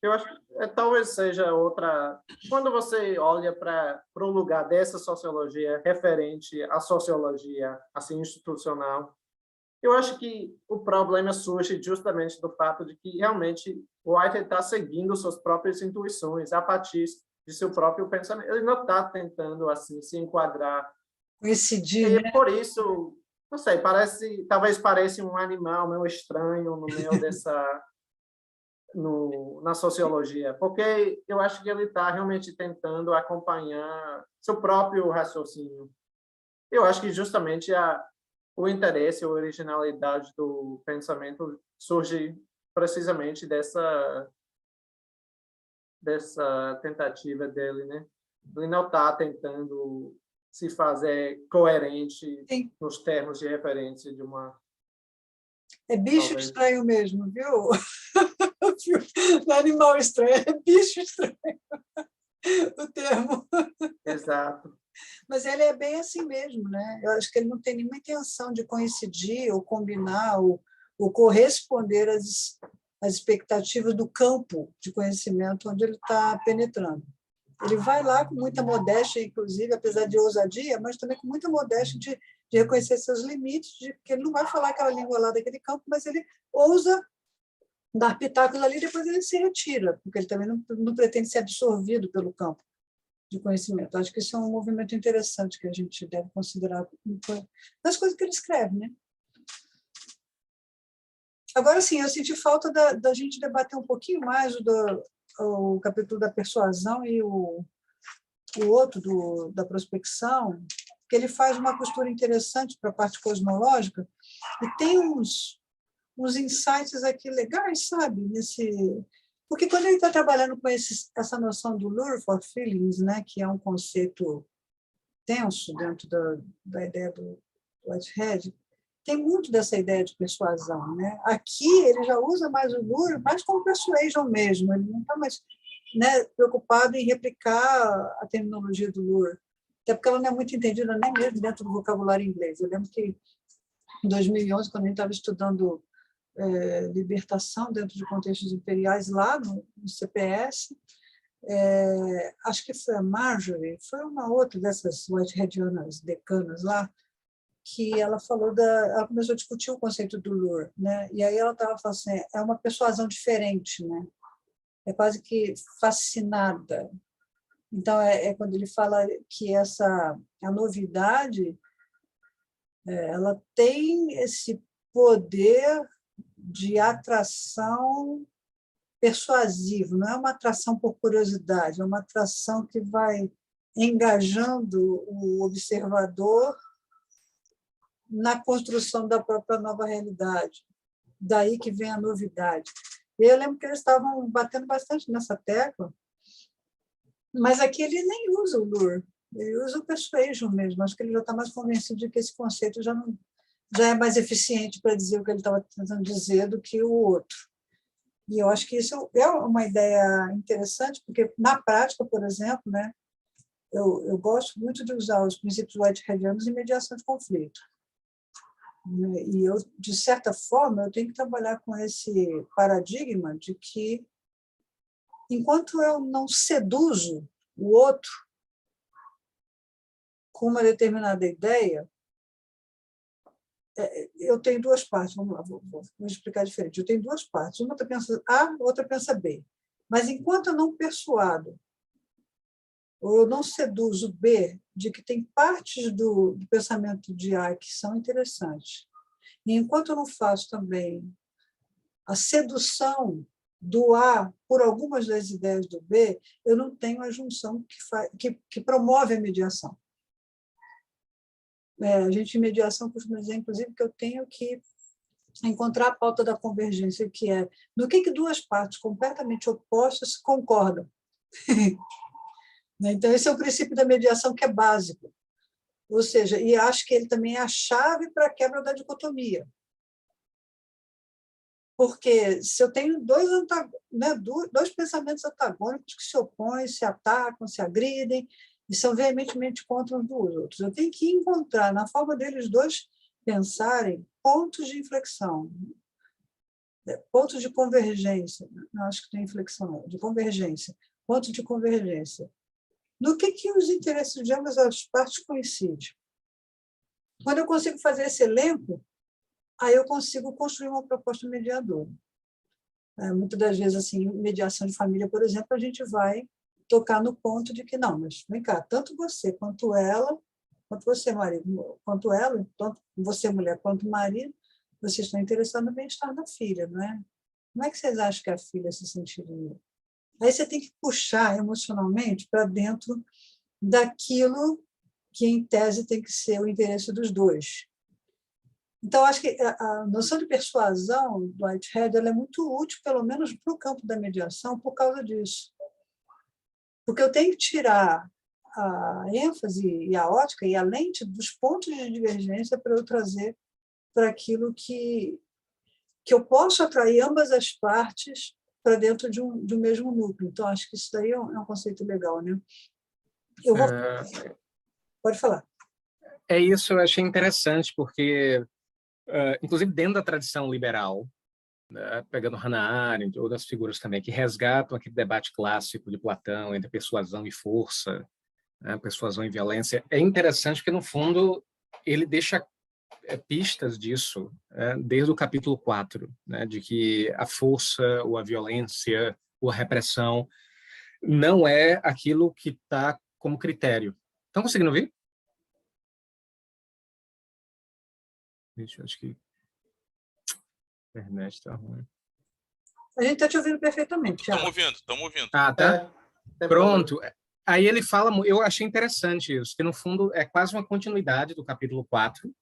Eu acho que talvez seja outra... Quando você olha para o lugar dessa sociologia referente à sociologia assim, institucional, eu acho que o problema surge justamente do fato de que realmente o Whitehead está seguindo suas próprias intuições a partir de seu próprio pensamento. Ele não está tentando assim se enquadrar. Coincidir, e né? Por isso, não sei, talvez pareça um animal meio estranho no meio dessa... na sociologia, porque eu acho que ele está realmente tentando acompanhar seu próprio raciocínio. Eu acho que justamente o interesse, a originalidade do pensamento surge precisamente dessa tentativa dele, né? Ele não está tentando se fazer coerente nos termos de referência de uma... É bicho estranho mesmo, viu? Não é animal estranho, é bicho estranho. O termo. Exato. Mas ele é bem assim mesmo, né? Eu acho que ele não tem nenhuma intenção de coincidir ou combinar ou corresponder às expectativas do campo de conhecimento onde ele está penetrando. Ele vai lá com muita modéstia, inclusive, apesar de ousadia, mas também com muita modéstia de reconhecer seus limites, porque ele não vai falar aquela língua lá daquele campo, mas ele ousa dar pitacos ali e depois ele se retira, porque ele também não pretende ser absorvido pelo campo de conhecimento. Acho que isso é um movimento interessante que a gente deve considerar das coisas que ele escreve, né? Agora, sim, eu senti falta da gente debater um pouquinho mais o capítulo da persuasão e o outro da prospecção, que ele faz uma costura interessante para a parte cosmológica e tem uns insights aqui legais, sabe? Porque quando ele está trabalhando com essa noção do lure for feelings, né, que é um conceito tenso dentro da ideia do Whitehead, tem muito dessa ideia de persuasão, né? Aqui ele já usa mais o lure, mais como persuasion mesmo, ele não está mais, né, preocupado em replicar a terminologia do lure, até porque ela não é muito entendida nem mesmo dentro do vocabulário inglês. Eu lembro que em 2011, quando a gente estava estudando libertação dentro de contextos imperiais lá no CPS, acho que foi a Marjorie, foi uma outra dessas whiteheadianas decanas lá, que ela falou ela começou a discutir o conceito do lure, né? E aí ela estava falando assim, é uma persuasão diferente, né? É quase que fascinada. Então quando ele fala que a novidade, ela tem esse poder de atração persuasivo, não é uma atração por curiosidade, é uma atração que vai engajando o observador na construção da própria nova realidade. Daí que vem a novidade. Eu lembro que eles estavam batendo bastante nessa tecla, mas aqui ele nem usa o lure, ele usa o persuasion mesmo. Acho que ele já está mais convencido de que esse conceito já é mais eficiente para dizer o que ele estava tentando dizer do que o outro. E eu acho que isso é uma ideia interessante, porque, na prática, por exemplo, né, eu gosto muito de usar os princípios whiteheadianos em mediação de conflito. E eu, de certa forma, eu tenho que trabalhar com esse paradigma de que, enquanto eu não seduzo o outro com uma determinada ideia, eu tenho duas partes. Vamos lá, vou explicar diferente. Eu tenho duas partes. Uma pensa A, outra pensa B. Mas, enquanto eu não persuado, ou eu não seduzo B, de que tem partes do pensamento de A que são interessantes, e enquanto eu não faço também a sedução do A por algumas das ideias do B, eu não tenho a junção que promove a mediação. A gente, em mediação, costuma dizer, inclusive, que eu tenho que encontrar a pauta da convergência, que é no que duas partes completamente opostas concordam. Então, esse é o princípio da mediação, que é básico. Ou seja, e acho que ele também é a chave para a quebra da dicotomia. Porque se eu tenho dois pensamentos antagônicos que se opõem, se atacam, se agridem, e são veementemente contra uns dos outros, eu tenho que encontrar, na forma deles dois pensarem, pontos de inflexão, pontos de convergência. Não acho que tem inflexão, não, de convergência, pontos de convergência. No que os interesses de ambas as partes coincidem? Quando eu consigo fazer esse elenco, aí eu consigo construir uma proposta mediadora. Muitas das vezes, assim, mediação de família, por exemplo, a gente vai tocar no ponto de que, não, mas vem cá, tanto você quanto ela, quanto você, marido, quanto ela, tanto você, mulher, quanto marido, vocês estão interessados no bem-estar da filha, não é? Como é que vocês acham que a filha se sentiria? Aí você tem que puxar emocionalmente para dentro daquilo que, em tese, tem que ser o interesse dos dois. Então, acho que a noção de persuasão do Whitehead ela é muito útil, pelo menos para o campo da mediação, por causa disso. Porque eu tenho que tirar a ênfase e a ótica e a lente dos pontos de divergência para eu trazer para aquilo que eu posso atrair ambas as partes para dentro de um mesmo núcleo. Então, acho que isso daí é um conceito legal, né? Eu vou... Pode falar. É isso, eu achei interessante, porque, inclusive dentro da tradição liberal, né, pegando Hannah Arendt, outras figuras também, que resgatam aquele debate clássico de Platão entre persuasão e força, né, persuasão e violência, é interessante porque, no fundo, ele deixa pistas disso, desde o capítulo 4, né, de que a força, ou a violência, ou a repressão não é aquilo que está como critério. Estão conseguindo ouvir? Acho que a internet está ruim. A gente está te ouvindo perfeitamente. Estamos ouvindo. Ah, tá? Pronto. Aí ele fala, eu achei interessante isso, que no fundo é quase uma continuidade do capítulo 4,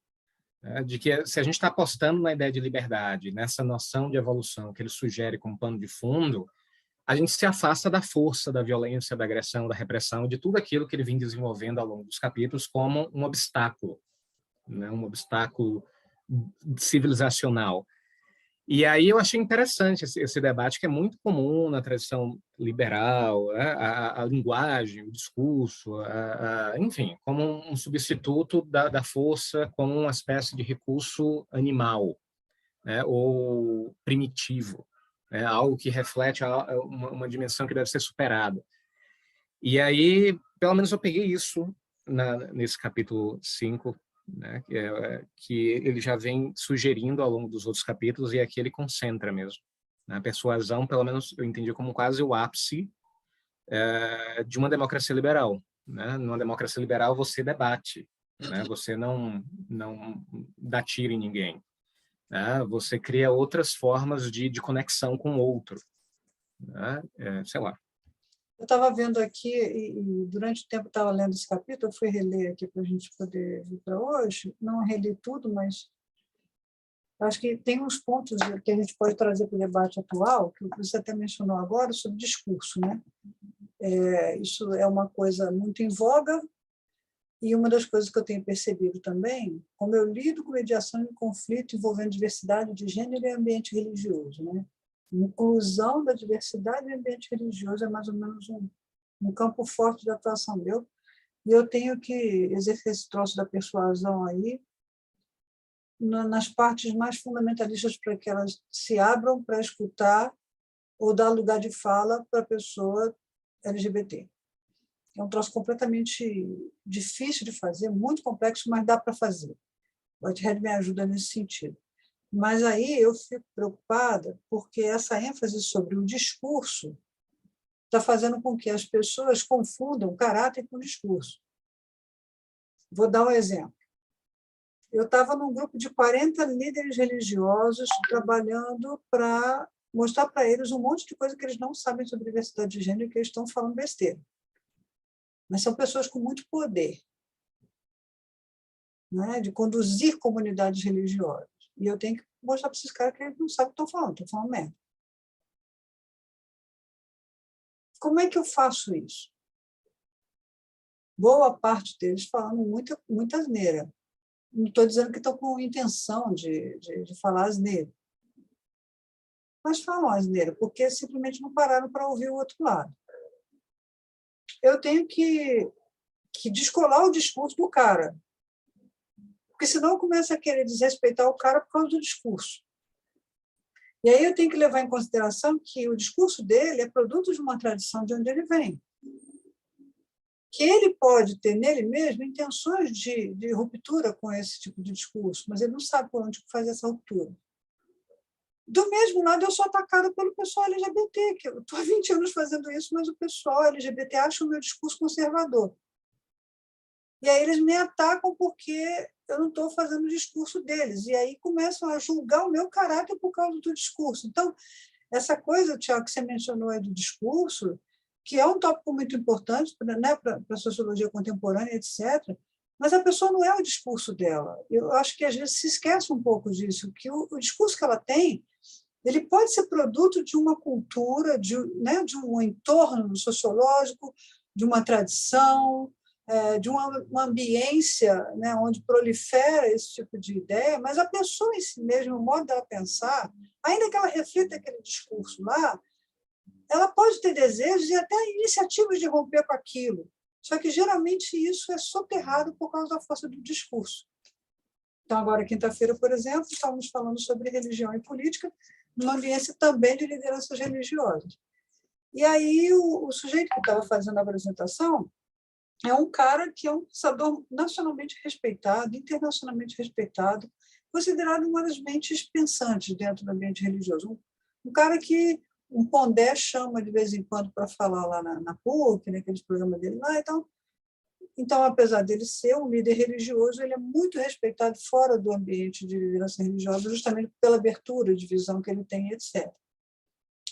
né, de que se a gente está apostando na ideia de liberdade, nessa noção de evolução que ele sugere como pano de fundo, a gente se afasta da força, da violência, da agressão, da repressão, de tudo aquilo que ele vem desenvolvendo ao longo dos capítulos como um obstáculo, né, um obstáculo civilizacional. E aí eu achei interessante esse debate, que é muito comum na tradição liberal, né? A linguagem, o discurso, enfim, como um substituto da força, como uma espécie de recurso animal, né? Ou primitivo, né? Algo que reflete uma dimensão que deve ser superada. E aí, pelo menos eu peguei isso nesse capítulo 5, né, que ele já vem sugerindo ao longo dos outros capítulos, e aqui ele concentra mesmo. Né? A persuasão, pelo menos eu entendi como quase o ápice de uma democracia liberal. Né? Numa democracia liberal você debate, né? Você não dá tiro em ninguém. Né? Você cria outras formas de conexão com o outro. Né? Sei lá. Eu estava vendo aqui, e durante o tempo estava lendo esse capítulo, eu fui reler aqui para a gente poder vir para hoje. Não reli tudo, mas acho que tem uns pontos que a gente pode trazer para o debate atual, que você até mencionou agora, sobre discurso. Né? Isso é uma coisa muito em voga, e uma das coisas que eu tenho percebido também, como eu lido com mediação e conflito envolvendo diversidade de gênero e ambiente religioso. Né? Inclusão da diversidade no ambiente religioso é mais ou menos um campo forte de atuação meu, e eu tenho que exercer esse troço da persuasão aí nas partes mais fundamentalistas, para que elas se abram para escutar ou dar lugar de fala para a pessoa LGBT. É um troço completamente difícil de fazer, muito complexo, mas dá para fazer. O Whitehead me ajuda nesse sentido. Mas aí eu fico preocupada porque essa ênfase sobre o discurso está fazendo com que as pessoas confundam caráter com discurso. Vou dar um exemplo. Eu estava num grupo de 40 líderes religiosos trabalhando para mostrar para eles um monte de coisa que eles não sabem sobre diversidade de gênero e que eles estão falando besteira. Mas são pessoas com muito poder, né, de conduzir comunidades religiosas. E eu tenho que mostrar para esses caras que eles não sabem o que estão falando merda. Como é que eu faço isso? Boa parte deles falando muita asneira. Não estou dizendo que estão com intenção de falar asneira. Mas falam asneira, porque simplesmente não pararam para ouvir o outro lado. Eu tenho que descolar o discurso do cara. Porque senão eu começo a querer desrespeitar o cara por causa do discurso. E aí eu tenho que levar em consideração que o discurso dele é produto de uma tradição de onde ele vem. Que ele pode ter nele mesmo intenções de ruptura com esse tipo de discurso, mas ele não sabe por onde fazer essa ruptura. Do mesmo lado, eu sou atacada pelo pessoal LGBT, que eu estou há 20 anos fazendo isso, mas o pessoal LGBT acha o meu discurso conservador. E aí eles me atacam porque eu não estou fazendo o discurso deles. E aí começam a julgar o meu caráter por causa do discurso. Então, essa coisa, Tiago, que você mencionou aí do discurso, que é um tópico muito importante, né, para a sociologia contemporânea, etc., mas a pessoa não é o discurso dela. Eu acho que, às vezes, se esquece um pouco disso, que o discurso que ela tem, ele pode ser produto de uma cultura, de um entorno sociológico, de uma tradição, de uma ambiência, né, onde prolifera esse tipo de ideia, mas a pessoa em si mesma, o modo dela pensar, ainda que ela reflita aquele discurso lá, ela pode ter desejos e até iniciativas de romper com aquilo. Só que, geralmente, isso é soterrado por causa da força do discurso. Então, agora, quinta-feira, por exemplo, estávamos falando sobre religião e política, numa ambiência também de lideranças religiosas. E aí, o sujeito que estava fazendo a apresentação é um cara que é um pensador nacionalmente respeitado, internacionalmente respeitado, considerado uma das mentes pensantes dentro do ambiente religioso. Um cara que um Pondé chama de vez em quando para falar lá na PUC, naqueles programas dele lá. Então, apesar dele ser um líder religioso, ele é muito respeitado fora do ambiente de liderança religiosa, justamente pela abertura de visão que ele tem, etc.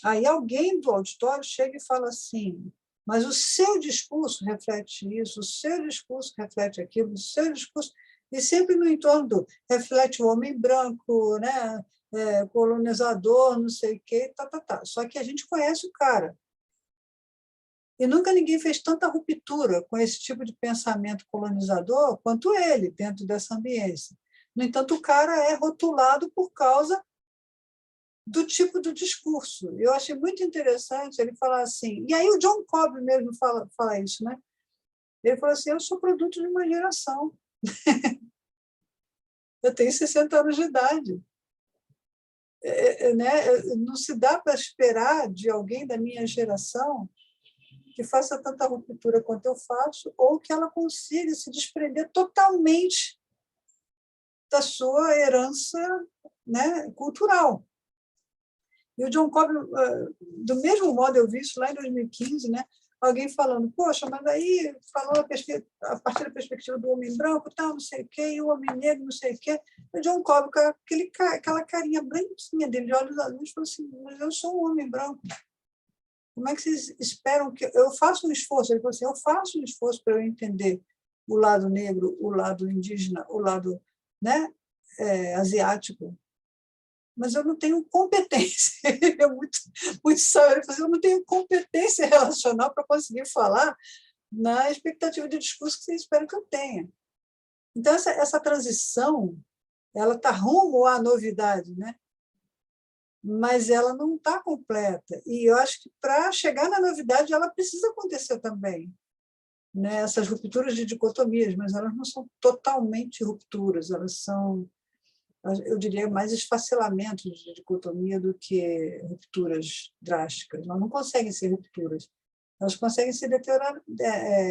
Aí alguém do auditório chega e fala assim: mas o seu discurso reflete isso, o seu discurso reflete aquilo, o seu discurso... E sempre no entorno do reflete o homem branco, né? Colonizador, não sei o quê, tá. Só que a gente conhece o cara. E nunca ninguém fez tanta ruptura com esse tipo de pensamento colonizador quanto ele, dentro dessa ambiência. No entanto, o cara é rotulado por causa do tipo do discurso. Eu achei muito interessante ele falar assim, e aí o John Cobb mesmo fala isso, né? Ele falou assim, eu sou produto de uma geração. Eu tenho 60 anos de idade. Né? Não se dá para esperar de alguém da minha geração que faça tanta ruptura quanto eu faço, ou que ela consiga se desprender totalmente da sua herança, né, cultural. E o John Cobb, do mesmo modo, eu vi isso lá em 2015, né, alguém falando, poxa, mas aí falou a partir da perspectiva do homem branco, tal, não sei o quê, e o homem negro, não sei o quê. O John Cobb, com aquela carinha branquinha dele, de olhos azuis, falou assim, mas eu sou um homem branco. Como é que vocês esperam que... Eu faço um esforço, ele falou assim, eu faço um esforço para eu entender o lado negro, o lado indígena, o lado, né, asiático, mas eu não tenho competência. Ele é muito sábio. Ele falou assim, eu não tenho competência relacional para conseguir falar na expectativa de discurso que vocês esperam que eu tenha. Então, essa transição, ela está rumo à novidade, né? Mas ela não está completa. E eu acho que, para chegar na novidade, ela precisa acontecer também. Né? Essas rupturas de dicotomias, mas elas não são totalmente rupturas, elas são, eu diria, mais esfacelamentos de dicotomia do que rupturas drásticas. Elas não conseguem ser rupturas, elas conseguem ser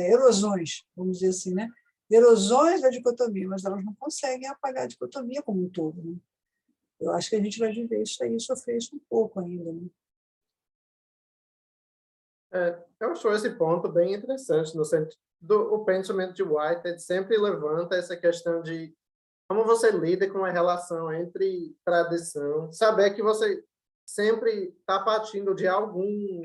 erosões, vamos dizer assim, né? Erosões da dicotomia, mas elas não conseguem apagar a dicotomia como um todo. Né? Eu acho que a gente vai viver isso aí, sofrer isso um pouco ainda. Né? Eu acho esse ponto bem interessante, no sentido do pensamento de Whitehead sempre levanta essa questão de como você lida com a relação entre tradição, saber que você sempre está partindo de algum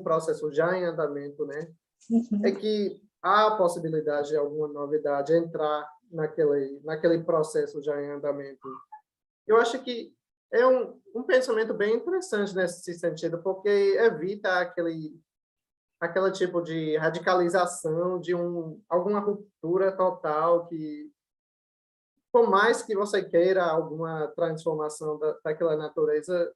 processo já em andamento, né? Uhum. É que há a possibilidade de alguma novidade entrar naquele processo já em andamento. Eu acho que é um pensamento bem interessante nesse sentido, porque evita aquele tipo de radicalização, de alguma ruptura total que, por mais que você queira alguma transformação daquela natureza,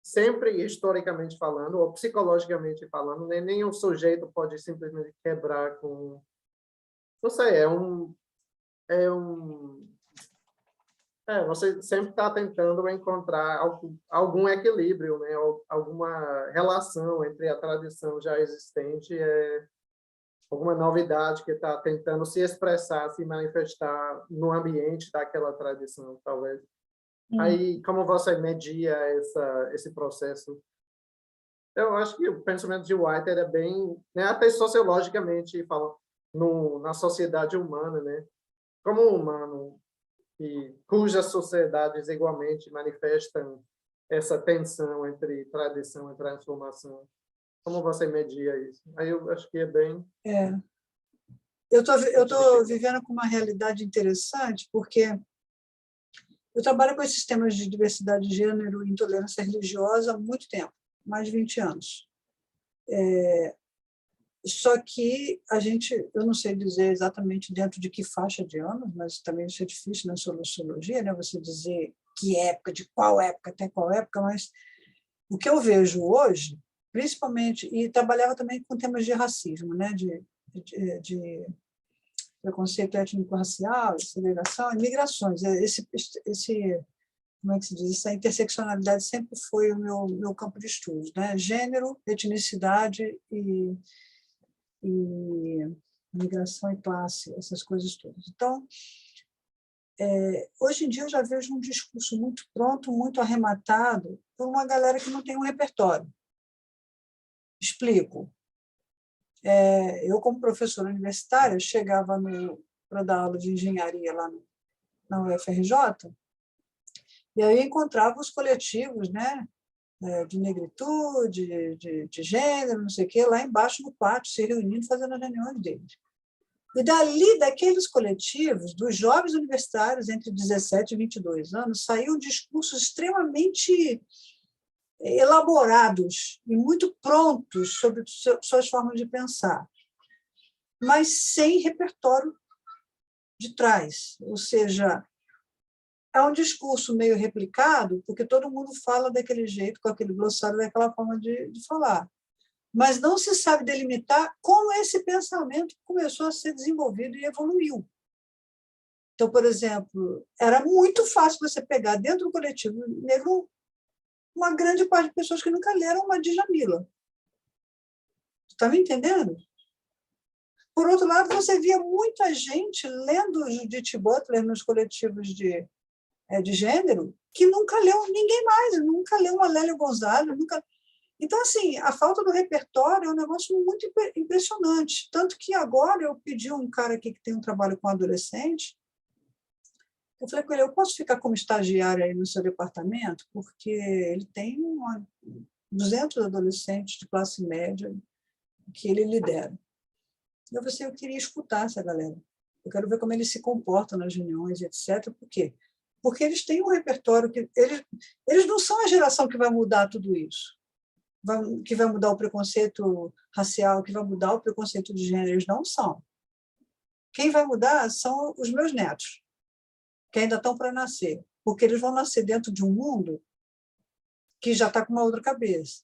sempre historicamente falando, ou psicologicamente falando, nenhum sujeito pode simplesmente quebrar com... Não sei, você sempre está tentando encontrar algum equilíbrio, né? Alguma relação entre a tradição já existente e alguma novidade que está tentando se expressar, se manifestar no ambiente daquela tradição, talvez. Aí, como você media esse processo? Eu acho que o pensamento de Whitehead é bem, né, até sociologicamente, falando, na sociedade humana, né? Como um humano cujas sociedades igualmente manifestam essa tensão entre tradição e transformação. Como você media isso? Aí eu acho que é bem... Eu estou vivendo com uma realidade interessante, porque eu trabalho com esses temas de diversidade de gênero e intolerância religiosa há muito tempo, mais de 20 anos. Só que eu não sei dizer exatamente dentro de que faixa de anos, mas também isso é difícil na sociologia, né? Você dizer que época, de qual época até qual época, mas o que eu vejo hoje, principalmente, e trabalhava também com temas de racismo, né? de preconceito étnico-racial, segregação e migrações. Como é que se diz? Essa interseccionalidade sempre foi o meu campo de estudos, né? Gênero, etnicidade e migração e classe, essas coisas todas. Então, hoje em dia eu já vejo um discurso muito pronto, muito arrematado, por uma galera que não tem um repertório. Explico. Eu, como professora universitária, chegava para dar aula de engenharia lá na UFRJ, e aí encontrava os coletivos, né, de negritude, de gênero, não sei o quê, lá embaixo no pátio, se reunindo, fazendo as reuniões deles. E dali, daqueles coletivos, dos jovens universitários entre 17 e 22 anos, saíam discursos extremamente elaborados e muito prontos sobre suas formas de pensar, mas sem repertório de trás, ou seja, é um discurso meio replicado, porque todo mundo fala daquele jeito, com aquele glossário, daquela forma de falar. Mas não se sabe delimitar como esse pensamento começou a ser desenvolvido e evoluiu. Então, por exemplo, era muito fácil você pegar dentro do coletivo negro uma grande parte de pessoas que nunca leram uma Djamila. Está me entendendo? Por outro lado, você via muita gente lendo Judith Butler nos coletivos de gênero que nunca leu ninguém mais, nunca leu uma Lélia Gonzalez, nunca... Então, assim, a falta do repertório é um negócio muito impressionante. Tanto que agora eu pedi um cara aqui que tem um trabalho com adolescente, eu falei com ele, eu posso ficar como estagiária aí no seu departamento? Porque ele tem 200 adolescentes de classe média que ele lidera. Eu falei assim, eu queria escutar essa galera. Eu quero ver como eles se comportam nas reuniões, etc. Por quê? Porque eles têm um repertório que... Eles não são a geração que vai mudar tudo isso, que vai mudar o preconceito racial, que vai mudar o preconceito de gênero. Eles não são. Quem vai mudar são os meus netos, que ainda estão para nascer, porque eles vão nascer dentro de um mundo que já está com uma outra cabeça.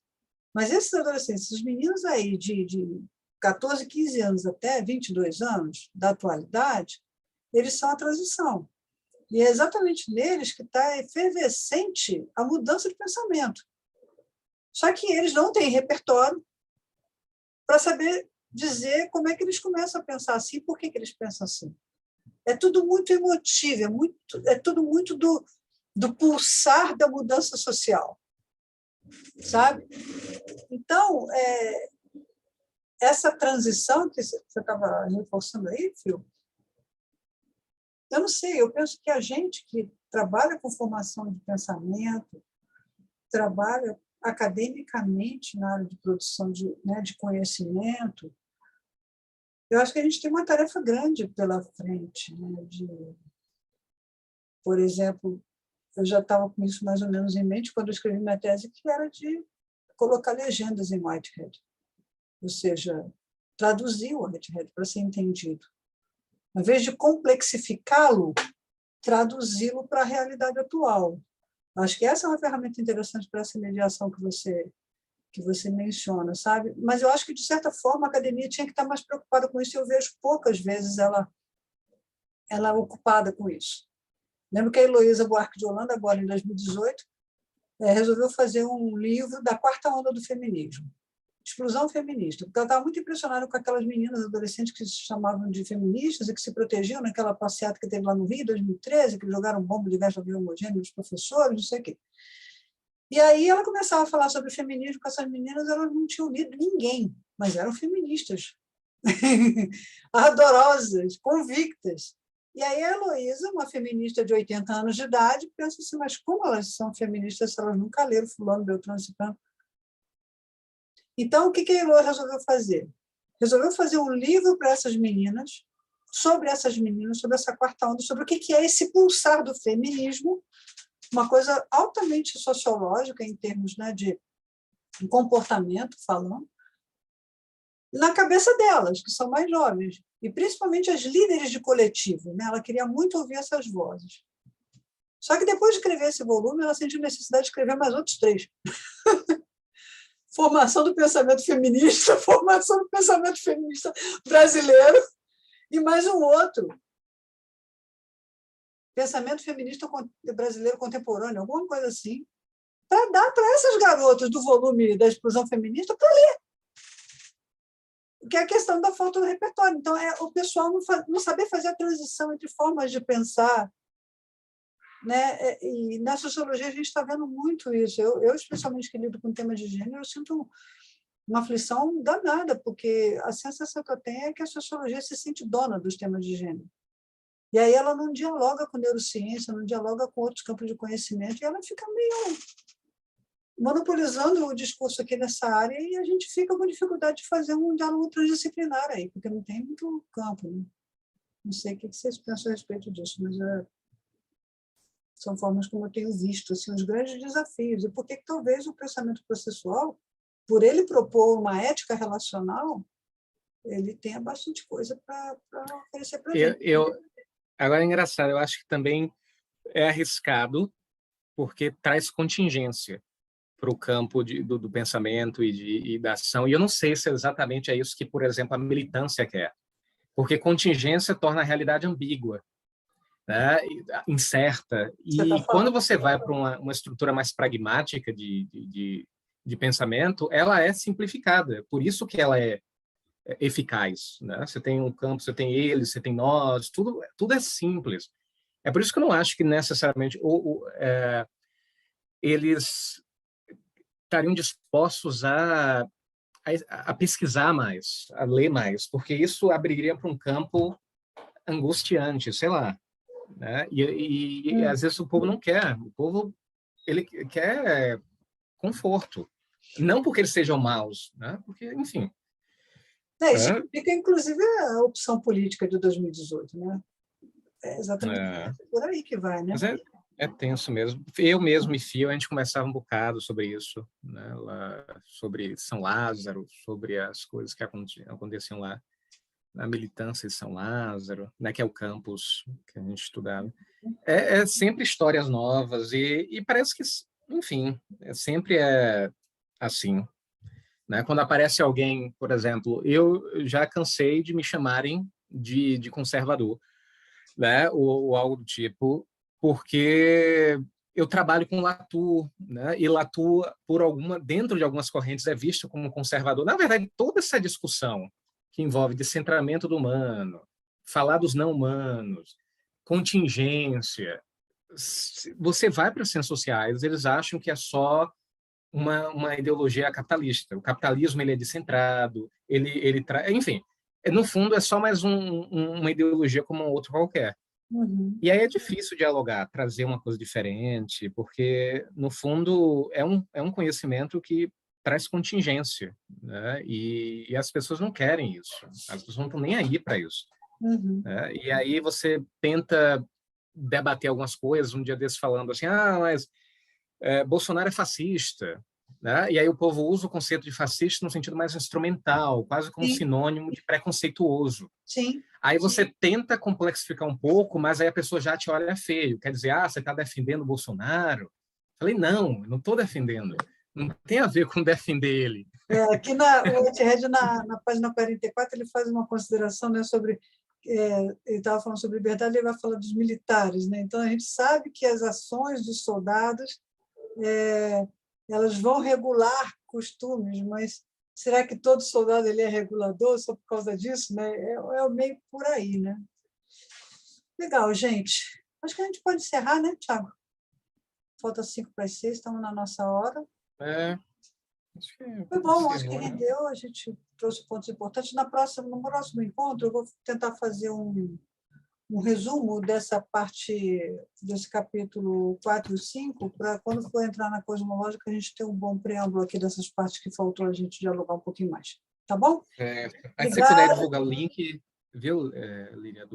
Mas esses adolescentes, esses meninos aí de 14, 15 anos até 22 anos, da atualidade, eles são a transição. E é exatamente neles que está efervescente a mudança de pensamento. Só que eles não têm repertório para saber dizer como é que eles começam a pensar assim, por que eles pensam assim. É tudo muito emotivo, é tudo muito do pulsar da mudança social, sabe? Então, essa transição que você estava reforçando aí, Phil, eu não sei, eu penso que a gente que trabalha com formação de pensamento, trabalha academicamente na área de produção de conhecimento, eu acho que a gente tem uma tarefa grande pela frente. Por exemplo, eu já estava com isso mais ou menos em mente quando eu escrevi minha tese, que era de colocar legendas em Whitehead, ou seja, traduzir o Whitehead para ser entendido. Ao invés de complexificá-lo, traduzi-lo para a realidade atual. Acho que essa é uma ferramenta interessante para essa mediação que você menciona, sabe? Mas eu acho que, de certa forma, a academia tinha que estar mais preocupada com isso, e eu vejo poucas vezes ela ocupada com isso. Lembro que a Heloísa Buarque de Holanda, agora em 2018, resolveu fazer um livro da quarta onda do feminismo, Explosão Feminista, porque ela estava muito impressionada com aquelas meninas adolescentes que se chamavam de feministas e que se protegiam naquela passeata que teve lá no Rio, em 2013, que jogaram bomba de gás homogêneo nos professores, não sei o quê. E aí ela começava a falar sobre feminismo com essas meninas, elas não tinham lido ninguém, mas eram feministas, ardorosas, convictas. E aí a Heloísa, uma feminista de 80 anos de idade, pensa assim, mas como elas são feministas se elas nunca leram fulano, Beltrano, Ciclano? Então, o que a Heloísa resolveu fazer? Resolveu fazer um livro para essas meninas, sobre essa quarta onda, sobre o que é esse pulsar do feminismo, uma coisa altamente sociológica em termos de comportamento, falando, na cabeça delas, que são mais jovens, e principalmente as líderes de coletivo. Ela queria muito ouvir essas vozes. Só que depois de escrever esse volume, ela sentiu necessidade de escrever mais outros 3. Formação do pensamento feminista, formação do pensamento feminista brasileiro, e mais um outro. Pensamento feminista brasileiro contemporâneo, alguma coisa assim, para dar para essas garotas do volume da Explosão Feminista para ler. Que é a questão da falta do repertório. Então, o pessoal não saber fazer a transição entre formas de pensar. E na sociologia a gente está vendo muito isso. Eu, especialmente, que lido com temas de gênero, eu sinto uma aflição danada, porque a sensação que eu tenho é que a sociologia se sente dona dos temas de gênero. E aí ela não dialoga com neurociência, não dialoga com outros campos de conhecimento, e ela fica meio monopolizando o discurso aqui nessa área, e a gente fica com dificuldade de fazer um diálogo transdisciplinar aí, porque não tem muito campo. Não sei o que vocês pensam a respeito disso, mas são formas como eu tenho visto assim, os grandes desafios. E por que talvez o pensamento processual, por ele propor uma ética relacional, ele tenha bastante coisa para oferecer para a gente. Agora é engraçado, eu acho que também é arriscado, porque traz contingência para o campo do pensamento e da ação. E eu não sei se exatamente é isso que, por exemplo, a militância quer. Porque contingência torna a realidade ambígua, né? Incerta. E quando você vai para uma estrutura mais pragmática de pensamento, ela é simplificada. Por isso que ela é eficaz, né? Você tem um campo, você tem eles, você tem nós, tudo é simples. É por isso que eu não acho que necessariamente eles estariam dispostos a pesquisar mais, a ler mais, porque isso abriria para um campo angustiante, sei lá, né? E às vezes o povo não quer, o povo ele quer conforto, não porque eles sejam maus, né? Porque, enfim. Isso explica, inclusive, a opção política de 2018, né? É exatamente por aí que vai, né? Mas é tenso mesmo. Eu mesmo e Fio, a gente conversava um bocado sobre isso, né? Lá, sobre São Lázaro, sobre as coisas que aconteciam lá na militância de São Lázaro, né? Que é o campus que a gente estudava. É sempre histórias novas e parece que, enfim, sempre é assim, né? Quando aparece alguém, por exemplo, eu já cansei de me chamarem de conservador, né? Ou algo do tipo, porque eu trabalho com Latour, né? E Latour, dentro de algumas correntes, é visto como conservador. Na verdade, toda essa discussão que envolve descentramento do humano, falar dos não humanos, contingência, você vai para as ciências sociais, eles acham que é só uma ideologia capitalista. O capitalismo ele é descentrado, enfim, no fundo é só mais uma ideologia como outro qualquer. Uhum. E aí é difícil dialogar, trazer uma coisa diferente, porque no fundo é um conhecimento que traz contingência, né? E as pessoas não querem isso, as pessoas não estão nem aí para isso. Uhum. Né? E aí você tenta debater algumas coisas, um dia desses falando assim, mas Bolsonaro é fascista, né? E aí o povo usa o conceito de fascista no sentido mais instrumental, quase como sinônimo de preconceituoso. Sim. Aí você tenta complexificar um pouco, mas aí a pessoa já te olha feio, quer dizer, você está defendendo o Bolsonaro? Falei, não estou defendendo, não tem a ver com defender ele. Aqui o Whitehead, na página 44, ele faz uma consideração, né, sobre ele estava falando sobre liberdade, ele vai falar dos militares, né? Então a gente sabe que as ações dos soldados elas vão regular costumes, mas será que todo soldado ele é regulador só por causa disso, né? É meio por aí, né? Legal, gente. Acho que a gente pode encerrar, né, Thiago? Falta 5 para as 6, estamos na nossa hora. Acho que foi bom, acho que rendeu, a gente trouxe pontos importantes. No próximo encontro, eu vou tentar fazer um resumo dessa parte, desse capítulo 4 e 5, para quando for entrar na cosmológica, a gente ter um bom preâmbulo aqui dessas partes que faltou a gente dialogar um pouquinho mais. Tá bom? Aí se você puder divulgar o link, viu, Lília,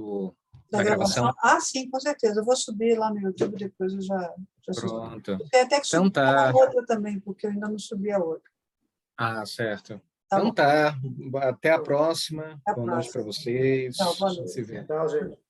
da gravação? Sim, com certeza. Eu vou subir lá no YouTube, depois eu já Pronto. Tem até que subir a outra também, porque eu ainda não subi a outra. Certo. Tá então bom. tá. Até a próxima. Até a Boa noite para próxima. vocês. Tchau, boa noite. Se vê. Tchau, gente.